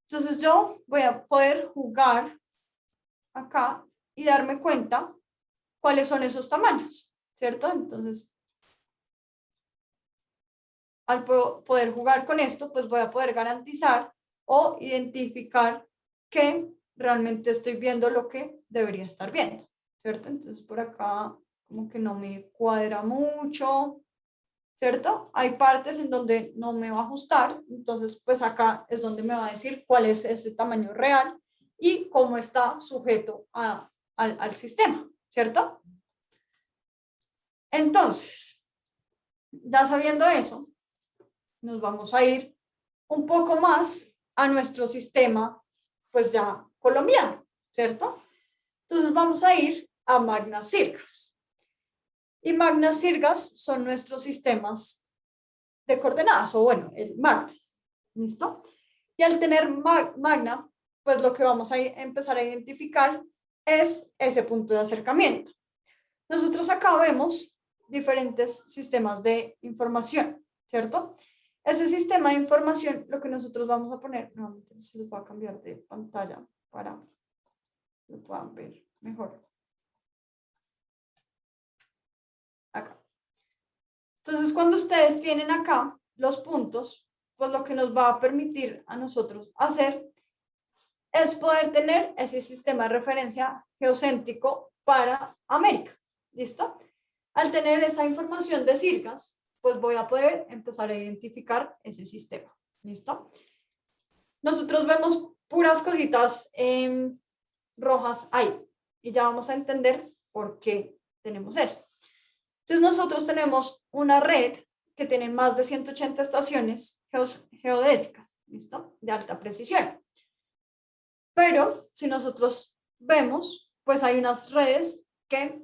Entonces yo voy a poder jugar acá y darme cuenta cuáles son esos tamaños, ¿cierto? Entonces, al poder jugar con esto, pues voy a poder garantizar o identificar que realmente estoy viendo lo que debería estar viendo, ¿cierto? Entonces, por acá como que no me cuadra mucho, ¿cierto? Hay partes en donde no me va a ajustar, entonces pues acá es donde me va a decir cuál es ese tamaño real y cómo está sujeto al sistema, ¿cierto? Entonces, ya sabiendo eso, nos vamos a ir un poco más a nuestro sistema, pues ya colombiano, ¿cierto? Entonces vamos a ir a Magnas Sirgas. Y Magnas Sirgas son nuestros sistemas de coordenadas, o bueno, el Magnas, ¿listo? Y al tener Magna, pues lo que vamos a empezar a identificar es ese punto de acercamiento. Nosotros acá vemos diferentes sistemas de información, ¿cierto? Ese sistema de información, lo que nosotros vamos a poner, nuevamente se los voy a cambiar de pantalla para que lo puedan ver mejor. Acá. Entonces, cuando ustedes tienen acá los puntos, pues lo que nos va a permitir a nosotros hacer es poder tener ese sistema de referencia geocéntrico para América. ¿Listo? Al tener esa información de Sirgas, pues voy a poder empezar a identificar ese sistema. ¿Listo? Nosotros vemos puras cositas rojas ahí y ya vamos a entender por qué tenemos eso. Entonces nosotros tenemos una red que tiene más de 180 estaciones geodésicas, ¿listo? De alta precisión. Pero si nosotros vemos, pues hay unas redes que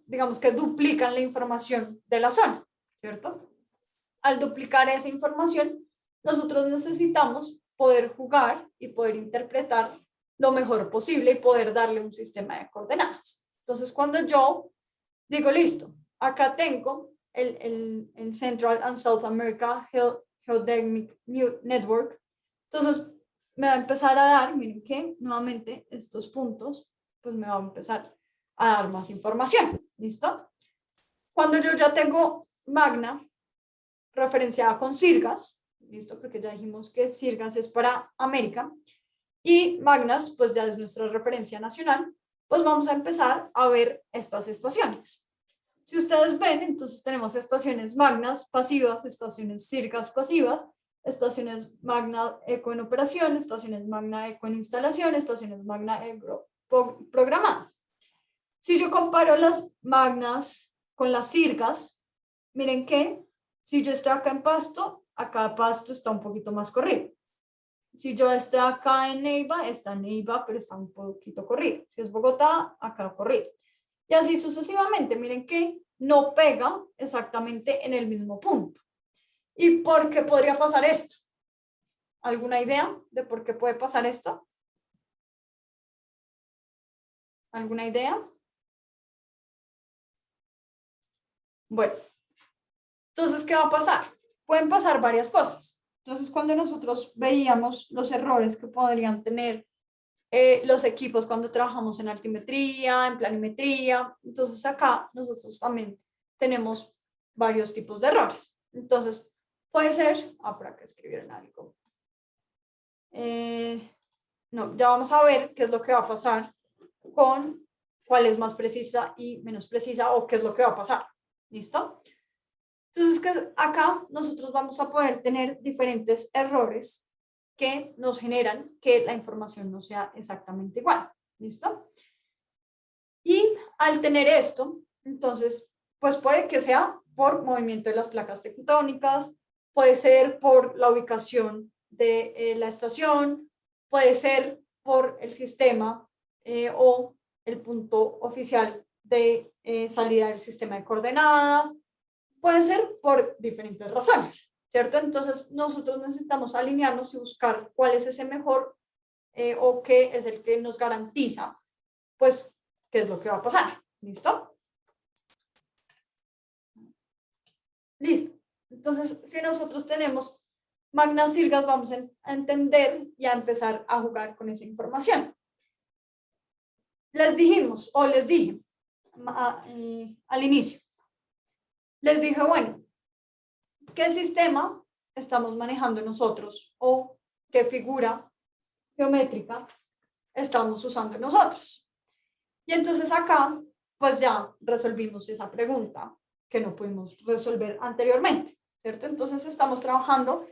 digamos que duplican la información de la zona, ¿cierto? Al duplicar esa información, nosotros necesitamos poder jugar y poder interpretar lo mejor posible y poder darle un sistema de coordenadas. Entonces, cuando yo digo, listo, acá tengo el Central and South America Geodemic Network, entonces me va a empezar a dar, miren que nuevamente estos puntos, pues me va a empezar a dar más información, ¿listo? Cuando yo ya tengo Magna referenciada con Sirgas, ¿listo? Porque ya dijimos que Sirgas es para América y Magnas, pues ya es nuestra referencia nacional, pues vamos a empezar a ver estas estaciones. Si ustedes ven, entonces tenemos estaciones Magnas pasivas, estaciones Sirgas pasivas, estaciones Magna Eco en operación, estaciones Magna Eco en instalación, estaciones Magna Eco programadas. Si yo comparo las Magnas con las Sirgas, miren que si yo estoy acá en Pasto, acá Pasto está un poquito más corrido. Si yo estoy acá en Neiva, está en Neiva, pero está un poquito corrido. Si es Bogotá, acá corrido. Y así sucesivamente. Miren que no pega exactamente en el mismo punto. ¿Y por qué podría pasar esto? ¿Alguna idea de por qué puede pasar esto? ¿Alguna idea? Bueno, entonces, ¿qué va a pasar? Pueden pasar varias cosas. Entonces, cuando nosotros veíamos los errores que podrían tener los equipos cuando trabajamos en altimetría, en planimetría, entonces acá nosotros también tenemos varios tipos de errores. Entonces, puede ser, por acá escribieron algo. No, ya vamos a ver qué es lo que va a pasar con cuál es más precisa y menos precisa o qué es lo que va a pasar. ¿Listo? Entonces, acá nosotros vamos a poder tener diferentes errores que nos generan que la información no sea exactamente igual. ¿Listo? Y al tener esto, entonces, pues puede que sea por movimiento de las placas tectónicas, puede ser por la ubicación de la estación, puede ser por el sistema o el punto oficial de salida del sistema de coordenadas, puede ser por diferentes razones, ¿cierto? Entonces nosotros necesitamos alinearnos y buscar cuál es ese mejor o qué es el que nos garantiza, pues, qué es lo que va a pasar. ¿Listo? Listo. Entonces, si nosotros tenemos Magnas Sirgas, vamos a entender y a empezar a jugar con esa información. les dijimos, o les dije al inicio, les dije, bueno, ¿qué sistema estamos manejando nosotros o qué figura geométrica estamos usando nosotros? Y entonces acá, pues ya resolvimos esa pregunta que no pudimos resolver anteriormente, ¿cierto? Entonces estamos trabajando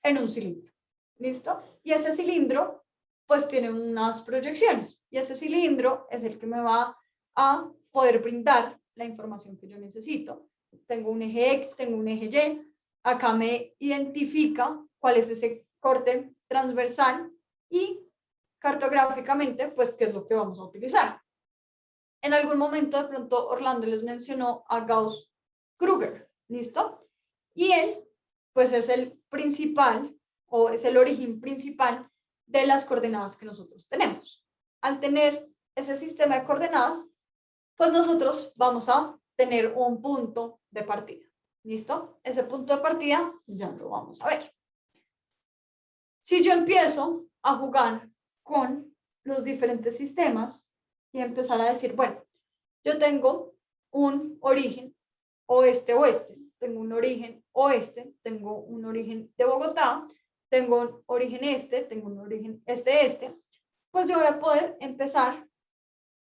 en un cilindro, ¿listo? Y ese cilindro, pues tiene unas proyecciones, y ese cilindro es el que me va a poder brindar la información que yo necesito. Tengo un eje X, tengo un eje Y, acá me identifica cuál es ese corte transversal y cartográficamente, pues, qué es lo que vamos a utilizar. En algún momento, de pronto, Orlando les mencionó a Gauss-Kruger, ¿listo? Y él, pues, es el principal, o es el origen principal de las coordenadas que nosotros tenemos. Al tener ese sistema de coordenadas, pues nosotros vamos a tener un punto de partida, ¿listo? Ese punto de partida ya lo vamos a ver. Si yo empiezo a jugar con los diferentes sistemas y empezar a decir, bueno, yo tengo un origen oeste-oeste, tengo un origen oeste, tengo un origen de Bogotá, tengo un origen este, tengo un origen este-este, pues yo voy a poder empezar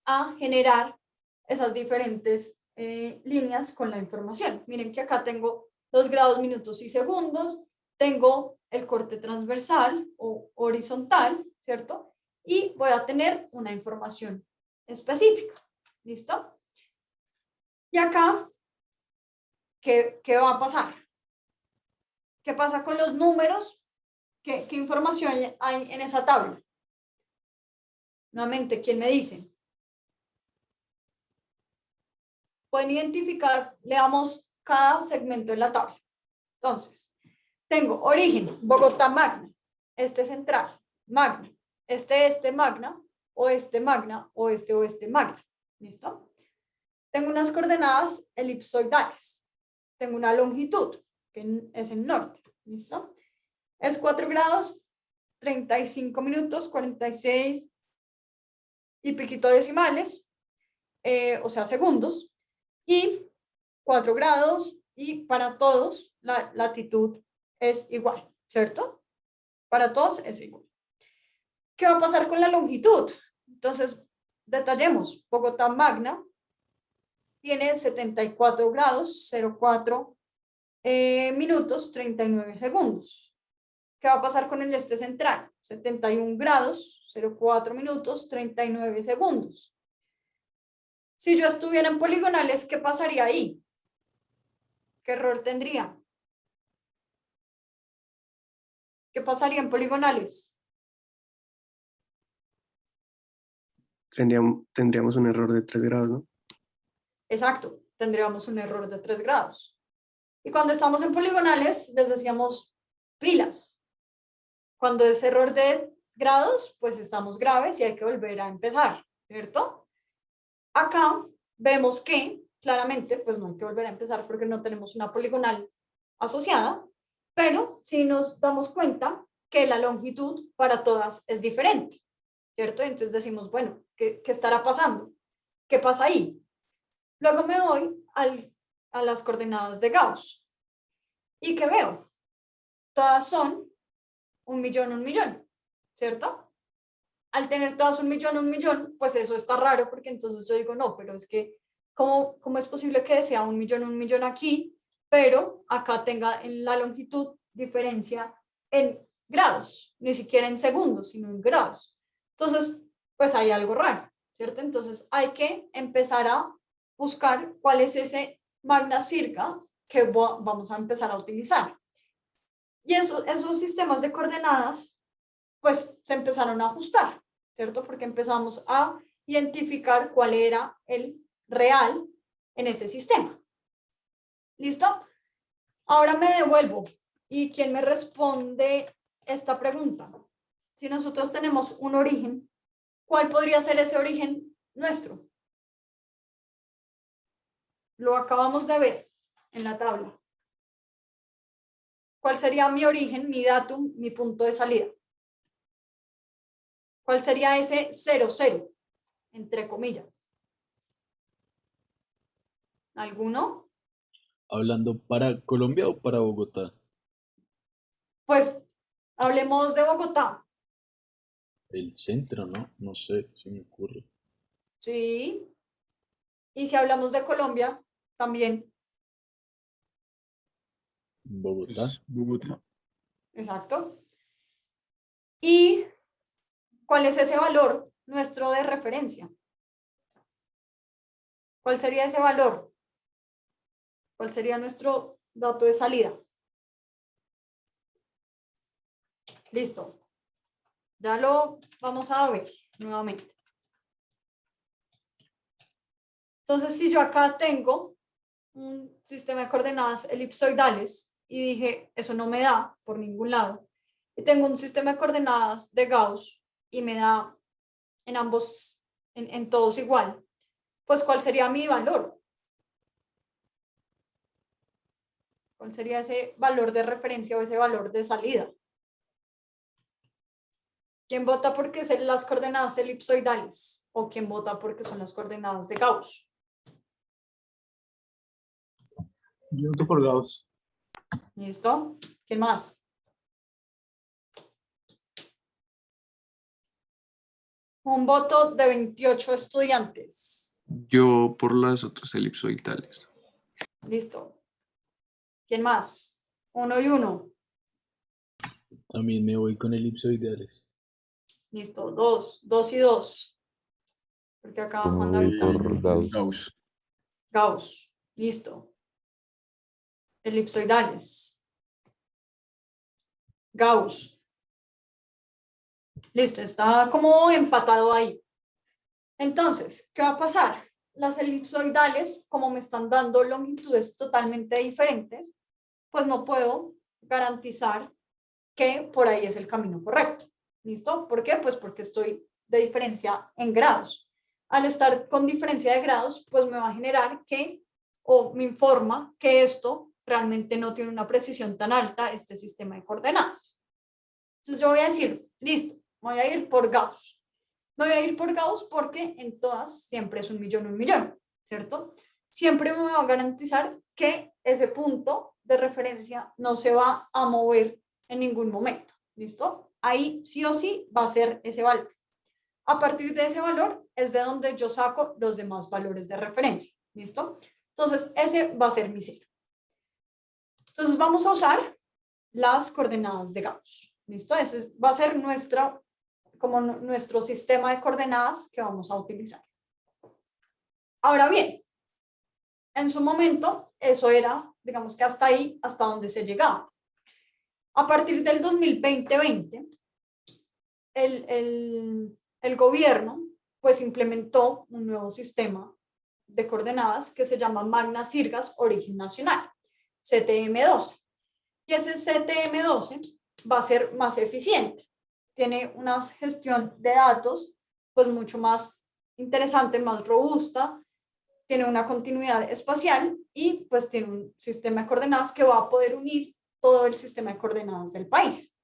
a generar esas diferentes líneas con la información. Miren que acá tengo los grados, minutos y segundos, tengo el corte transversal o horizontal, ¿cierto? Y voy a tener una información específica, ¿listo? Y acá, ¿qué va a pasar? ¿Qué pasa con los números? ¿Qué información hay en esa tabla? Nuevamente, ¿quién me dice? Pueden identificar, leamos cada segmento en la tabla. Entonces, tengo origen, Bogotá magna, este central, magna, este magna, oeste magna. ¿Listo? Tengo unas coordenadas elipsoidales. Tengo una longitud, que es el norte. ¿Listo? Es 4 grados, 35 minutos, 46 y piquito decimales, o sea, segundos. Y 4 grados, y para todos la latitud es igual, ¿cierto? Para todos es igual. ¿Qué va a pasar con la longitud? Entonces, detallemos. Bogotá magna tiene 74 grados, 04 minutos, 39 segundos. ¿Qué va a pasar con el este central? 71 grados, 04 minutos, 39 segundos. Si yo estuviera en poligonales, ¿qué pasaría ahí? ¿Qué error tendría? ¿Qué pasaría en poligonales? Tendríamos un error de 3 grados, ¿no? Exacto, tendríamos un error de 3 grados. Y cuando estamos en poligonales, les decíamos pilas. Cuando es error de grados, pues estamos graves y hay que volver a empezar, ¿cierto? Acá vemos que claramente, pues no hay que volver a empezar porque no tenemos una poligonal asociada, pero sí nos damos cuenta que la longitud para todas es diferente, ¿cierto? Entonces decimos, bueno, ¿qué estará pasando? ¿Qué pasa ahí? Luego me voy a las coordenadas de Gauss. ¿Y qué veo? Todas son 1.000.000, ¿cierto? Al tener todas 1.000.000, pues eso está raro porque entonces yo digo, no, pero es que, ¿cómo es posible que sea 1.000.000 aquí, pero acá tenga en la longitud diferencia en grados, ni siquiera en segundos, sino en grados? Entonces, pues hay algo raro, ¿cierto? Entonces hay que empezar a buscar cuál es ese magna circa que vamos a empezar a utilizar. Y esos sistemas de coordenadas, pues se empezaron a ajustar, ¿cierto? Porque empezamos a identificar cuál era el real en ese sistema. ¿Listo? Ahora me devuelvo. ¿Y quién me responde esta pregunta? Si nosotros tenemos un origen, ¿cuál podría ser ese origen nuestro? Lo acabamos de ver en la tabla. ¿Cuál sería mi origen, mi datum, mi punto de salida? ¿Cuál sería ese 0, 0? entre comillas. ¿Alguno? ¿Hablando para Colombia o para Bogotá? Pues hablemos de Bogotá. El centro, ¿no? No sé, se me ocurre. Sí. Y si hablamos de Colombia, también. Bogotá. Pues, Bogotá. Exacto. ¿Y cuál es ese valor nuestro de referencia? ¿Cuál sería ese valor? ¿Cuál sería nuestro dato de salida? Listo. Ya lo vamos a ver nuevamente. Entonces, si yo acá tengo un sistema de coordenadas elipsoidales y dije, eso no me da por ningún lado, y tengo un sistema de coordenadas de Gauss y me da en ambos, en todos igual, pues ¿cuál sería mi valor? ¿Cuál sería ese valor de referencia o ese valor de salida? ¿Quién vota porque son las coordenadas elipsoidales? ¿O quién vota porque son las coordenadas de Gauss? Yo voto por Gauss. ¿Listo? ¿Quién más? Un voto de 28 estudiantes. Yo por las otras elipsoidales. Listo. ¿Quién más? 1 y 1. También me voy con elipsoidales. Listo. 2. 2 y 2. Porque acá Juan David también. Gauss. Gauss. Gauss. Listo. Elipsoidales. Gauss. Listo. Está como empatado ahí. Entonces, ¿qué va a pasar? Las elipsoidales, como me están dando longitudes totalmente diferentes, pues no puedo garantizar que por ahí es el camino correcto. ¿Listo? ¿Por qué? Pues porque estoy de diferencia en grados. Al estar con diferencia de grados, pues me va a generar que, o me informa que esto realmente no tiene una precisión tan alta, este sistema de coordenadas. Entonces yo voy a decir, listo, voy a ir por Gauss. Me voy a ir por Gauss porque en todas siempre es 1.000.000, ¿cierto? Siempre me va a garantizar que ese punto de referencia no se va a mover en ningún momento, ¿listo? Ahí sí o sí va a ser ese valor. A partir de ese valor es de donde yo saco los demás valores de referencia, ¿listo? Entonces ese va a ser mi cero. Entonces vamos a usar las coordenadas de Gauss, ¿listo? Ese va a ser nuestro sistema de coordenadas que vamos a utilizar. Ahora bien, en su momento, eso era, digamos que hasta ahí, hasta donde se llegaba. A partir del 2020, el gobierno pues implementó un nuevo sistema de coordenadas que se llama Magna Sirgas Origen Nacional, CTM12. Y ese CTM12 va a ser más eficiente. Tiene una gestión de datos pues mucho más interesante, más robusta, tiene una continuidad espacial y pues tiene un sistema de coordenadas que va a poder unir todo el sistema de coordenadas del país.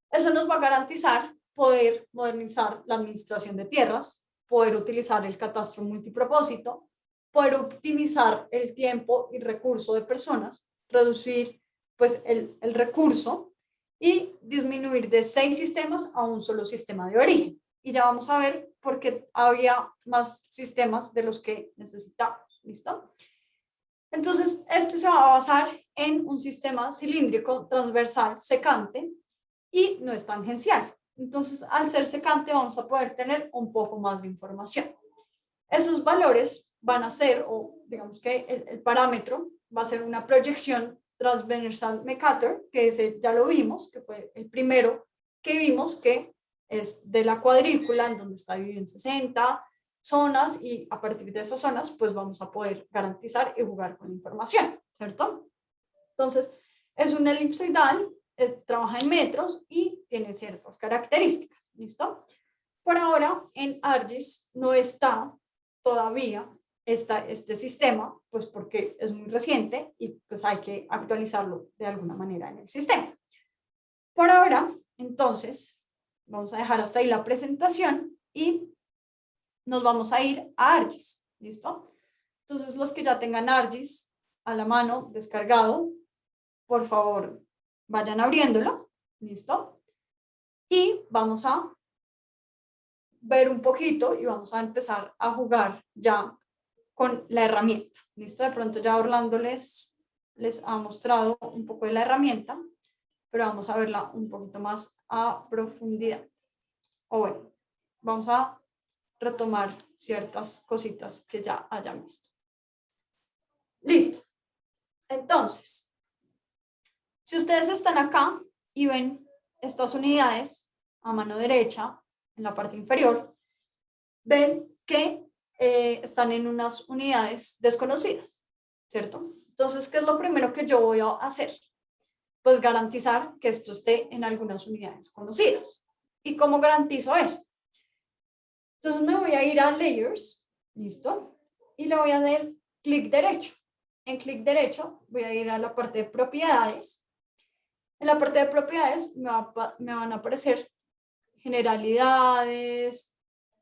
Eso nos va a garantizar poder modernizar la administración de tierras, poder utilizar el catastro multipropósito, poder optimizar el tiempo y recurso de personas, reducir pues el recurso y disminuir de 6 sistemas a un solo sistema de origen. Y ya vamos a ver por qué había más sistemas de los que necesitamos. ¿Listo? Entonces, este se va a basar en un sistema cilíndrico transversal secante y no es tangencial. Entonces, al ser secante, vamos a poder tener un poco más de información. Esos valores van a ser, o digamos que el parámetro va a ser una proyección transversal Mercator, que ese ya lo vimos, que fue el primero que vimos, que es de la cuadrícula, en donde está dividido en 60 zonas, y a partir de esas zonas, pues vamos a poder garantizar y jugar con la información, ¿cierto? Entonces, es un elipsoidal, trabaja en metros y tiene ciertas características, ¿listo? Por ahora, en ArcGIS no está todavía este sistema, pues porque es muy reciente y pues hay que actualizarlo de alguna manera en el sistema. Por ahora, entonces, vamos a dejar hasta ahí la presentación y nos vamos a ir a ArcGIS, ¿listo? Entonces, los que ya tengan ArcGIS a la mano, descargado, por favor, vayan abriéndolo, ¿listo? Y vamos a ver un poquito y vamos a empezar a jugar ya con la herramienta, ¿listo? De pronto ya Orlando les ha mostrado un poco de la herramienta, pero vamos a verla un poquito más a profundidad. O bueno, vamos a retomar ciertas cositas que ya hayan visto. Listo. Entonces, si ustedes están acá y ven estas unidades a mano derecha, en la parte inferior, ven que están en unas unidades desconocidas, ¿cierto? Entonces, ¿qué es lo primero que yo voy a hacer? Pues garantizar que esto esté en algunas unidades conocidas. ¿Y cómo garantizo eso? Entonces me voy a ir a Layers, ¿listo? Y le voy a dar clic derecho. En clic derecho voy a ir a la parte de propiedades. En la parte de propiedades me van a aparecer generalidades,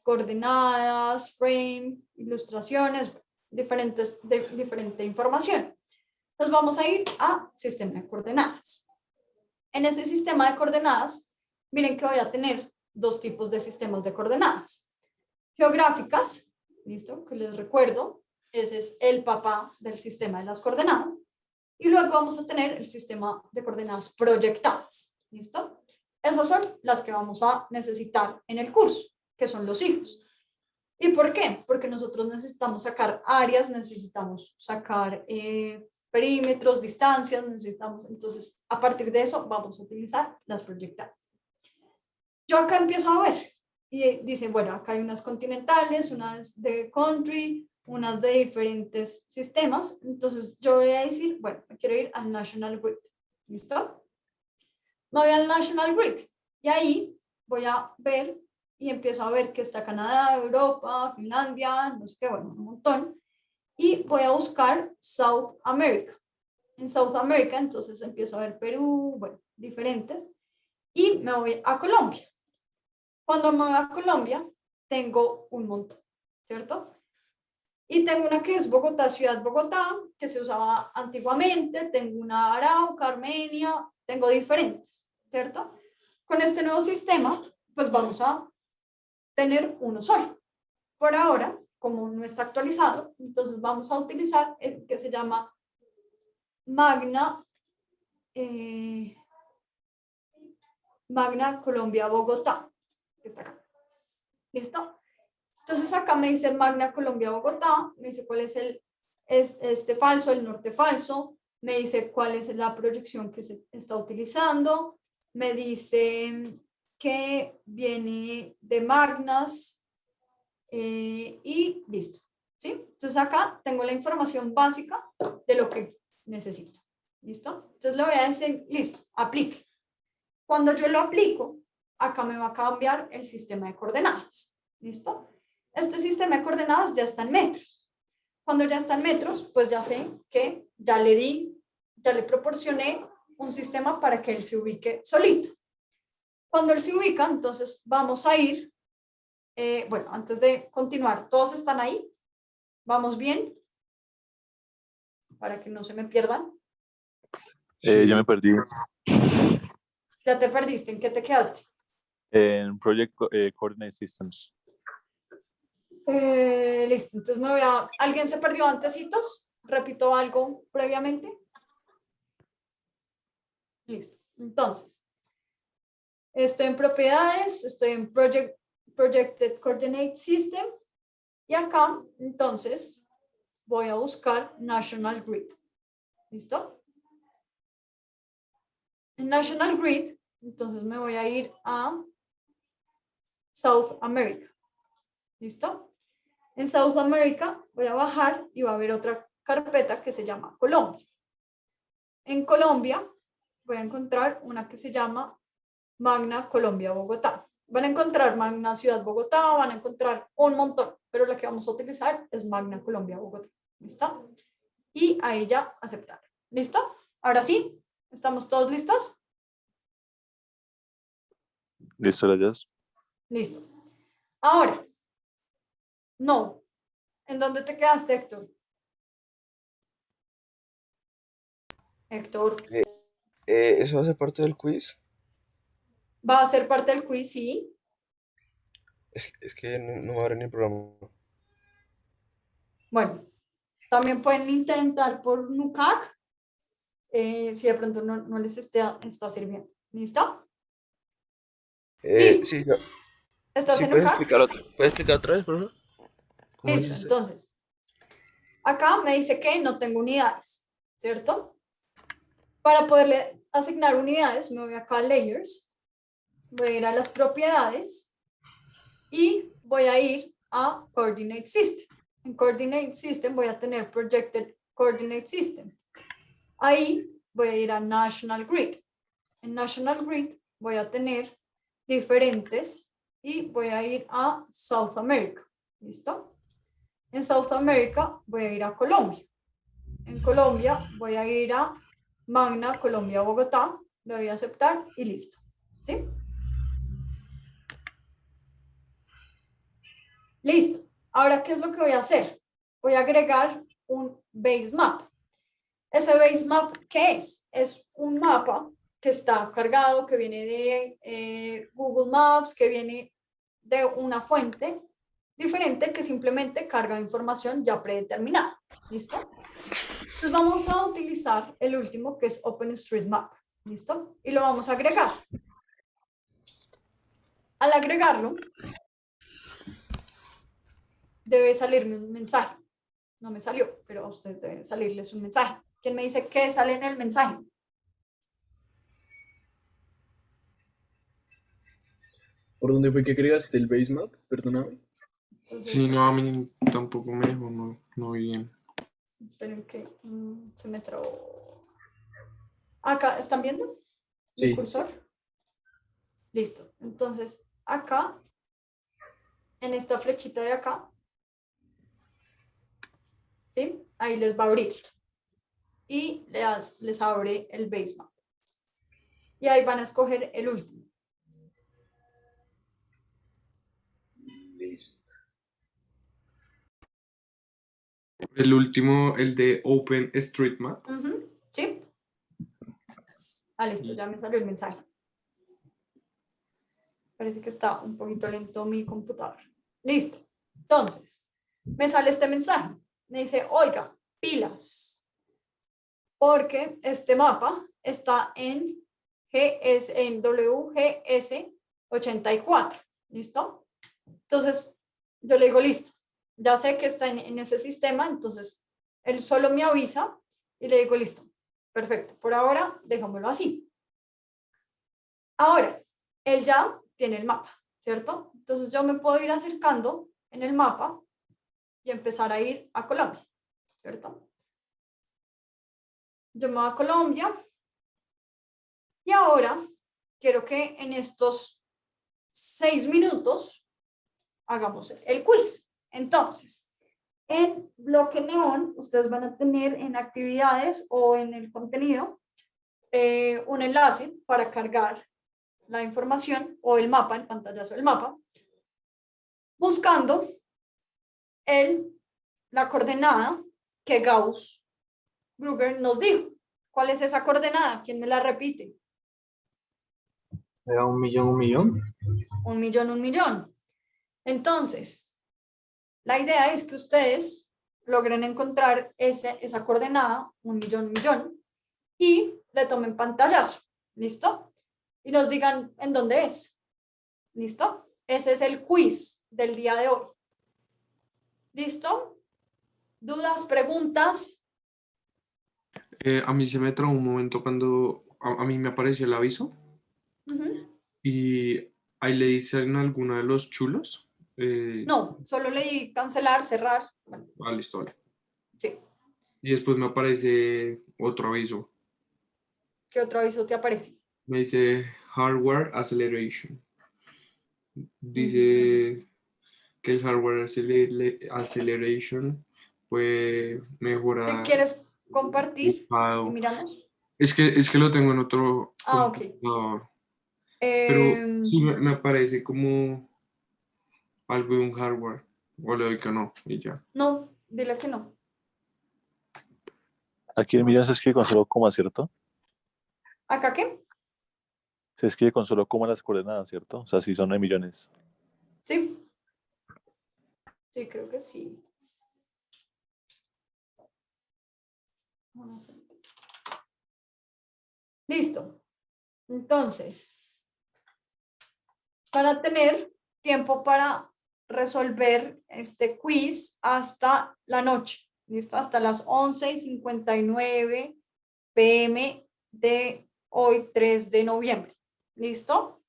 coordenadas, frame, ilustraciones, diferente información. Nos vamos a ir a sistema de coordenadas. En ese sistema de coordenadas, miren que voy a tener dos tipos de sistemas de coordenadas. Geográficas, ¿listo? Que les recuerdo, ese es el papá del sistema de las coordenadas. Y luego vamos a tener el sistema de coordenadas proyectadas, ¿listo? Esas son las que vamos a necesitar en el curso, que son los hijos. ¿Y por qué? Porque nosotros necesitamos sacar áreas, necesitamos sacar perímetros, distancias, entonces a partir de eso vamos a utilizar las proyectadas. Yo acá empiezo a ver y dicen, bueno, acá hay unas continentales, unas de country, unas de diferentes sistemas, entonces yo voy a decir, bueno, me quiero ir al National Grid, ¿listo? Me voy al National Grid y ahí voy a ver y empiezo a ver que está Canadá, Europa, Finlandia, no sé qué, bueno, un montón. Y voy a buscar South America. En South America, entonces empiezo a ver Perú, bueno, diferentes. Y me voy a Colombia. Cuando me voy a Colombia, tengo un montón, ¿cierto? Y tengo una que es Bogotá, Ciudad Bogotá, que se usaba antiguamente. Tengo una Arauca, Armenia, tengo diferentes, ¿cierto? Con este nuevo sistema, pues vamos a tener uno solo. Por ahora, como no está actualizado, entonces vamos a utilizar el que se llama Magna Colombia Bogotá, que está acá. ¿Listo? Entonces acá me dice Magna Colombia Bogotá, me dice cuál es este falso, el norte falso, me dice cuál es la proyección que se está utilizando, me dice que viene de Magnas y listo. ¿Sí? Entonces acá tengo la información básica de lo que necesito. ¿Listo? Entonces le voy a decir, listo, aplique. Cuando yo lo aplico, acá me va a cambiar el sistema de coordenadas. ¿Listo? Este sistema de coordenadas ya está en metros. Cuando ya está en metros, pues ya sé que ya le proporcioné un sistema para que él se ubique solito. Cuando él se ubica, entonces vamos a ir, bueno, antes de continuar, ¿todos están ahí? ¿Vamos bien? Para que no se me pierdan. Ya me perdí ¿Ya te perdiste? ¿En qué te quedaste? en Coordinate Systems. Listo, entonces ¿Alguien se perdió antecitos? ¿Repito algo previamente? Listo, entonces. Estoy en propiedades, estoy en Projected Coordinate System y acá, entonces, voy a buscar National Grid. ¿Listo? En National Grid, entonces me voy a ir a South America. ¿Listo? En South America voy a bajar y va a haber otra carpeta que se llama Colombia. En Colombia voy a encontrar una que se llama Magna Colombia Bogotá. Van a encontrar Magna Ciudad Bogotá, van a encontrar un montón, pero la que vamos a utilizar es Magna Colombia Bogotá. ¿Listo? Y ahí ya aceptar. ¿Listo? Ahora sí, ¿estamos todos listos? Listo, gracias. Listo. Ahora, No. ¿En dónde te quedaste, Héctor? Héctor, ¿Eso hace parte del quiz? ¿va a ser parte del quiz? Sí. Es que no me abre ni el programa. Bueno, también pueden intentar por Nucac, si de pronto no les está sirviendo. ¿Listo? Listo. Sí, ¿Estás sí, en Nucac? ¿puedes explicar otra vez, por favor? ¿Cómo Listo, dices? entonces, acá me dice que no tengo unidades, ¿cierto? Para poderle asignar unidades, me voy acá a Layers, voy a ir a las propiedades y voy a ir a Coordinate System. En Coordinate System voy a tener Projected Coordinate System. Ahí voy a ir a National Grid. En National Grid voy a tener diferentes y voy a ir a South America. ¿Listo? En South America voy a ir a Colombia. En Colombia voy a ir a Magna Colombia Bogotá, le voy a aceptar y listo. ¿Sí? Listo. Ahora, ¿qué es lo que voy a hacer? Voy a agregar un base map. Ese base map, ¿qué es? Es un mapa que está cargado, que viene de Google Maps, que viene de una fuente diferente que simplemente carga información ya predeterminada. ¿Listo? Entonces vamos a utilizar el último que es OpenStreetMap. ¿Listo? Y lo vamos a agregar. Al agregarlo, debe salirme un mensaje. No me salió, pero a ustedes debe salirles un mensaje. ¿Quién me dice qué sale en el mensaje? ¿Por dónde fue que agregaste el base map? Perdóname. Entonces, Sí, no, a mí tampoco me dejó, no vi bien. esperen que se me trabó. Acá, ¿están viendo mi Sí. cursor? Listo. Entonces, acá, en esta flechita de acá, ¿sí? Ahí les va a abrir. Y les abre el base map. Y ahí van a escoger el último. Listo. El último, el de OpenStreetMap. ¿Sí? Ah, listo, ya me salió el mensaje. Parece que está un poquito lento mi computador. Listo. Entonces, me sale este mensaje. Me dice, oiga, pilas. Porque este mapa está en WGS 84. ¿Listo? Entonces, yo le digo, listo. Ya sé que está en ese sistema, entonces él solo me avisa y le digo, listo. Perfecto. Por ahora, déjamelo así. Ahora, él ya tiene el mapa, ¿cierto? Entonces yo me puedo ir acercando en el mapa y empezar a ir a Colombia, ¿cierto? Yo me voy a Colombia y ahora quiero que en estos 6 minutos hagamos el quiz. Entonces, en bloque neón, ustedes van a tener en actividades o en el contenido un enlace para cargar la información o el mapa, el pantallazo del mapa, buscando la coordenada que Gauss-Kruger nos dijo. ¿Cuál es esa coordenada? ¿Quién me la repite? Era 1.000.000, 1.000.000. 1.000.000, 1.000.000. Entonces, la idea es que ustedes logren encontrar esa coordenada, 1.000.000, 1.000.000, y le tomen pantallazo. ¿Listo? Y nos digan en dónde es. ¿Listo? Ese es el quiz del día de hoy. ¿Listo? ¿Dudas, preguntas? A mí se me trabó un momento cuando a mí me apareció el aviso y ahí le dicen alguno de los chulos. No, solo le di cancelar, cerrar. Bueno, Listo, vale. sí. Y después me aparece otro aviso. ¿Qué otro aviso te aparece? Me dice Hardware Acceleration. Dice que el Hardware Acceleration puede Si mejorar. quieres compartir y miramos. Es que lo tengo en otro Ok. computador. Pero sí me aparece como algo de un hardware. O le doy que no y ya. No, dile que no. Aquí el millón se escribe con solo coma, ¿cierto? ¿Acá qué? Se escribe con solo coma las coordenadas, ¿cierto? O sea, si son 9 millones. Sí. Sí, creo que sí. Listo. Entonces, para tener tiempo para resolver este quiz hasta la noche, ¿listo? Hasta las 11:59 p.m. de hoy, 3 de noviembre. ¿Listo?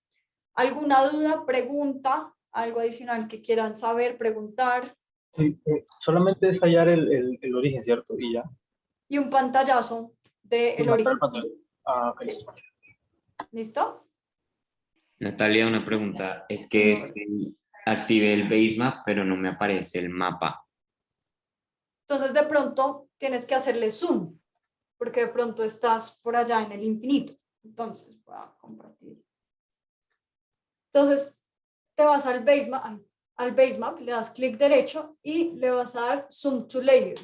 ¿Alguna duda, pregunta, algo adicional que quieran saber, preguntar? Sí, solamente es hallar el origen, ¿cierto? Y ya. Y un pantallazo del Matar el origen. patrón. Ah, ok, Sí. listo. ¿Listo? Natalia, una pregunta. Es que Señor. activé el basemap, pero no me aparece el mapa. Entonces, de pronto tienes que hacerle zoom, porque de pronto estás por allá en el infinito. Entonces, voy a compartir. Entonces, te vas al basemap, le das clic derecho y le vas a dar zoom to layer.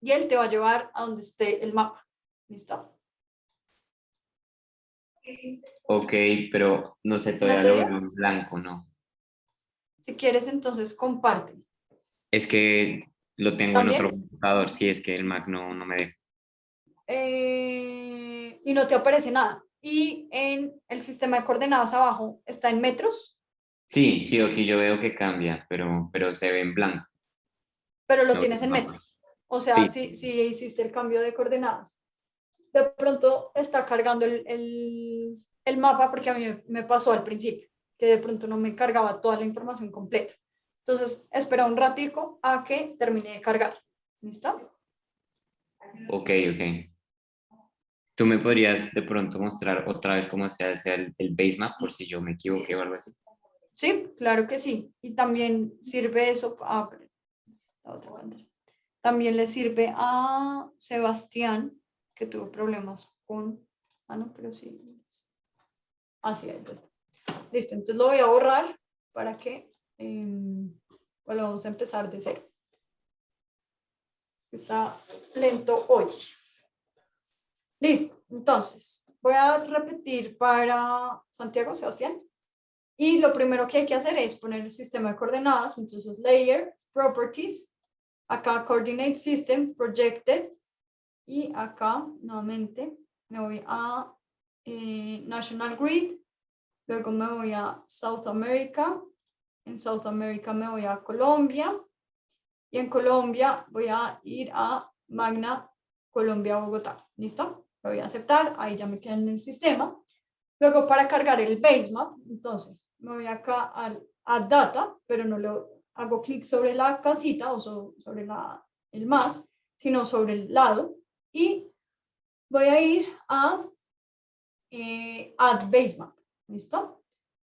Y él te va a llevar a donde esté el mapa. ¿Listo? Ok, pero no sé, ¿No todavía te lo dio? veo en blanco, ¿no? Si quieres, entonces comparte. Es que lo tengo en otro ¿También? computador, si es que el Mac no me deja. Y no te aparece nada. Y en el sistema de coordenadas abajo está en metros, Sí, sí, aquí yo veo que cambia, pero se ve en blanco. pero lo No veo tienes el en mapa. metros. O sea, Sí, si hiciste el cambio de coordenadas. De pronto está cargando el mapa porque a mí me pasó al principio, que de pronto no me cargaba toda la información completa. Entonces, espera un ratico a que termine de cargar. ¿Listo? ok, ok. ¿Tú me podrías de pronto mostrar otra vez cómo se hace el basemap por si yo me equivoqué o algo así? Sí, claro que sí. Y también sirve eso. La otra pantalla. También le sirve a Sebastián, que tuvo problemas con... Ah, no, pero sí. Así, ahí está. Listo, entonces lo voy a borrar para que volvamos a empezar de cero. Está lento hoy. Listo, entonces voy a repetir para Santiago, Sebastián. Y lo primero que hay que hacer es poner el sistema de coordenadas. Entonces, layer, properties, acá coordinate system, projected. Y acá, nuevamente, me voy a National Grid. Luego me voy a South America. En South America me voy a Colombia. Y en Colombia voy a ir a Magna Colombia, Bogotá. ¿Listo? Lo voy a aceptar. Ahí ya me queda en el sistema. Luego para cargar el basemap, entonces me voy acá al Add Data, pero no lo hago clic sobre la casita o sobre el más, sino sobre el lado. Y voy a ir a Add Basemap. ¿Listo?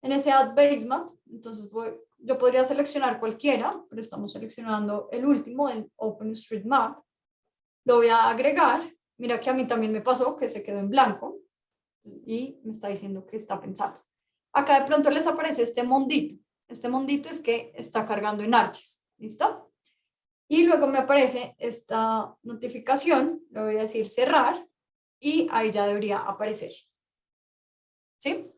En ese Add Basemap, entonces yo podría seleccionar cualquiera, pero estamos seleccionando el último, el OpenStreetMap. Lo voy a agregar. Mira que a mí también me pasó que se quedó en blanco y me está diciendo que está pensando. Acá de pronto les aparece este mondito. Este mondito es que está cargando en Arches. ¿Listo? Y luego me aparece esta notificación. Le voy a decir cerrar y ahí ya debería aparecer. ¿Sí?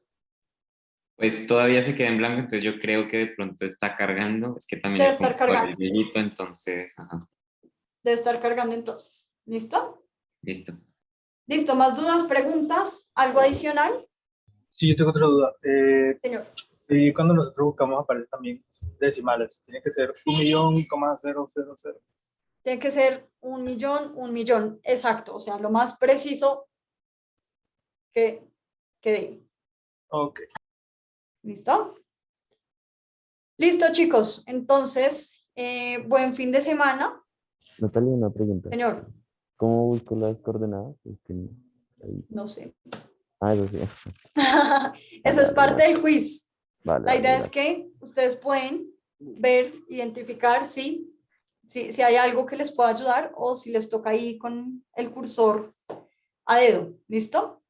Pues todavía se queda en blanco, entonces yo creo que de pronto está cargando. Es que también Debe el estar computador es cargando. viejito, entonces, ajá, Debe estar cargando entonces. ¿Listo? listo. ¿Listo? ¿Más dudas, preguntas? ¿Algo adicional? Sí, yo tengo otra duda. Señor. Y cuando nosotros buscamos aparece también decimales. Tiene que ser 1.000.000. Tiene que ser 1.000.000, exacto. O sea, lo más preciso que diga. Ok. ¿Listo? Listo, chicos. Entonces, buen fin de semana. Natalia, una pregunta. Señor, ¿Cómo busco las coordenadas? Es que ahí- no sé. Eso sí. Eso Vale, es vale, parte gracias. del quiz. Vale, La vale, idea es gracias. que ustedes pueden ver, identificar si hay algo que les pueda ayudar o si les toca ahí con el cursor a dedo. ¿Listo?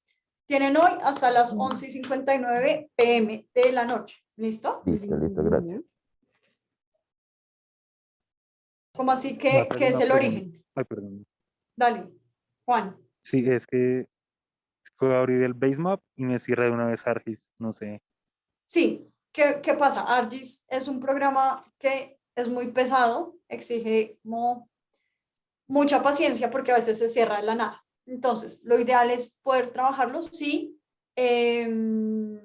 Tienen hoy hasta las 11:59 p.m. de la noche. ¿Listo? Listo, listo, gracias. ¿Cómo así Una que es el pregunta. origen? Ay, perdón. Dale, Juan. Sí, es que puedo abrir el basemap y me cierra de una vez ArcGIS, no sé. Sí, ¿qué pasa? ArcGIS es un programa que es muy pesado, exige como mucha paciencia porque a veces se cierra de la nada. Entonces, lo ideal es poder trabajarlo si tienes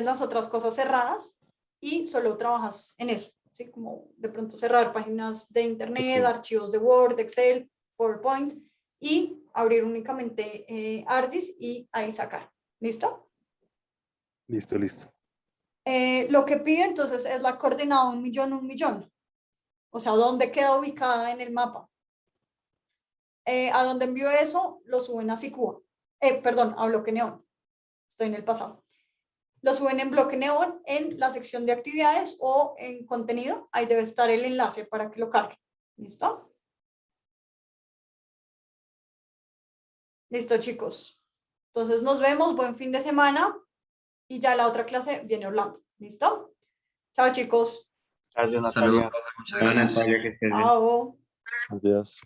las otras cosas cerradas y solo trabajas en eso, ¿sí? Como de pronto cerrar páginas de internet, Ok, archivos de Word, Excel, PowerPoint y abrir únicamente ArcGIS y ahí sacar. ¿Listo? listo, listo. Lo que pide entonces es la coordenada 1.000.000, 1.000.000. O sea, dónde queda ubicada en el mapa. A dónde envío eso, lo suben a Sicua. Perdón, a Bloque Neón. Estoy en el pasado. Lo suben en Bloque Neón en la sección de actividades o en contenido. Ahí debe estar el enlace para que lo carguen. ¿Listo? Listo, chicos. Entonces nos vemos. Buen fin de semana. Y ya la otra clase viene Orlando. ¿Listo? Chao, chicos. Gracias, Saludos, Natalia. muchas gracias. Natalia, que estés bien. Chao. Buenos días.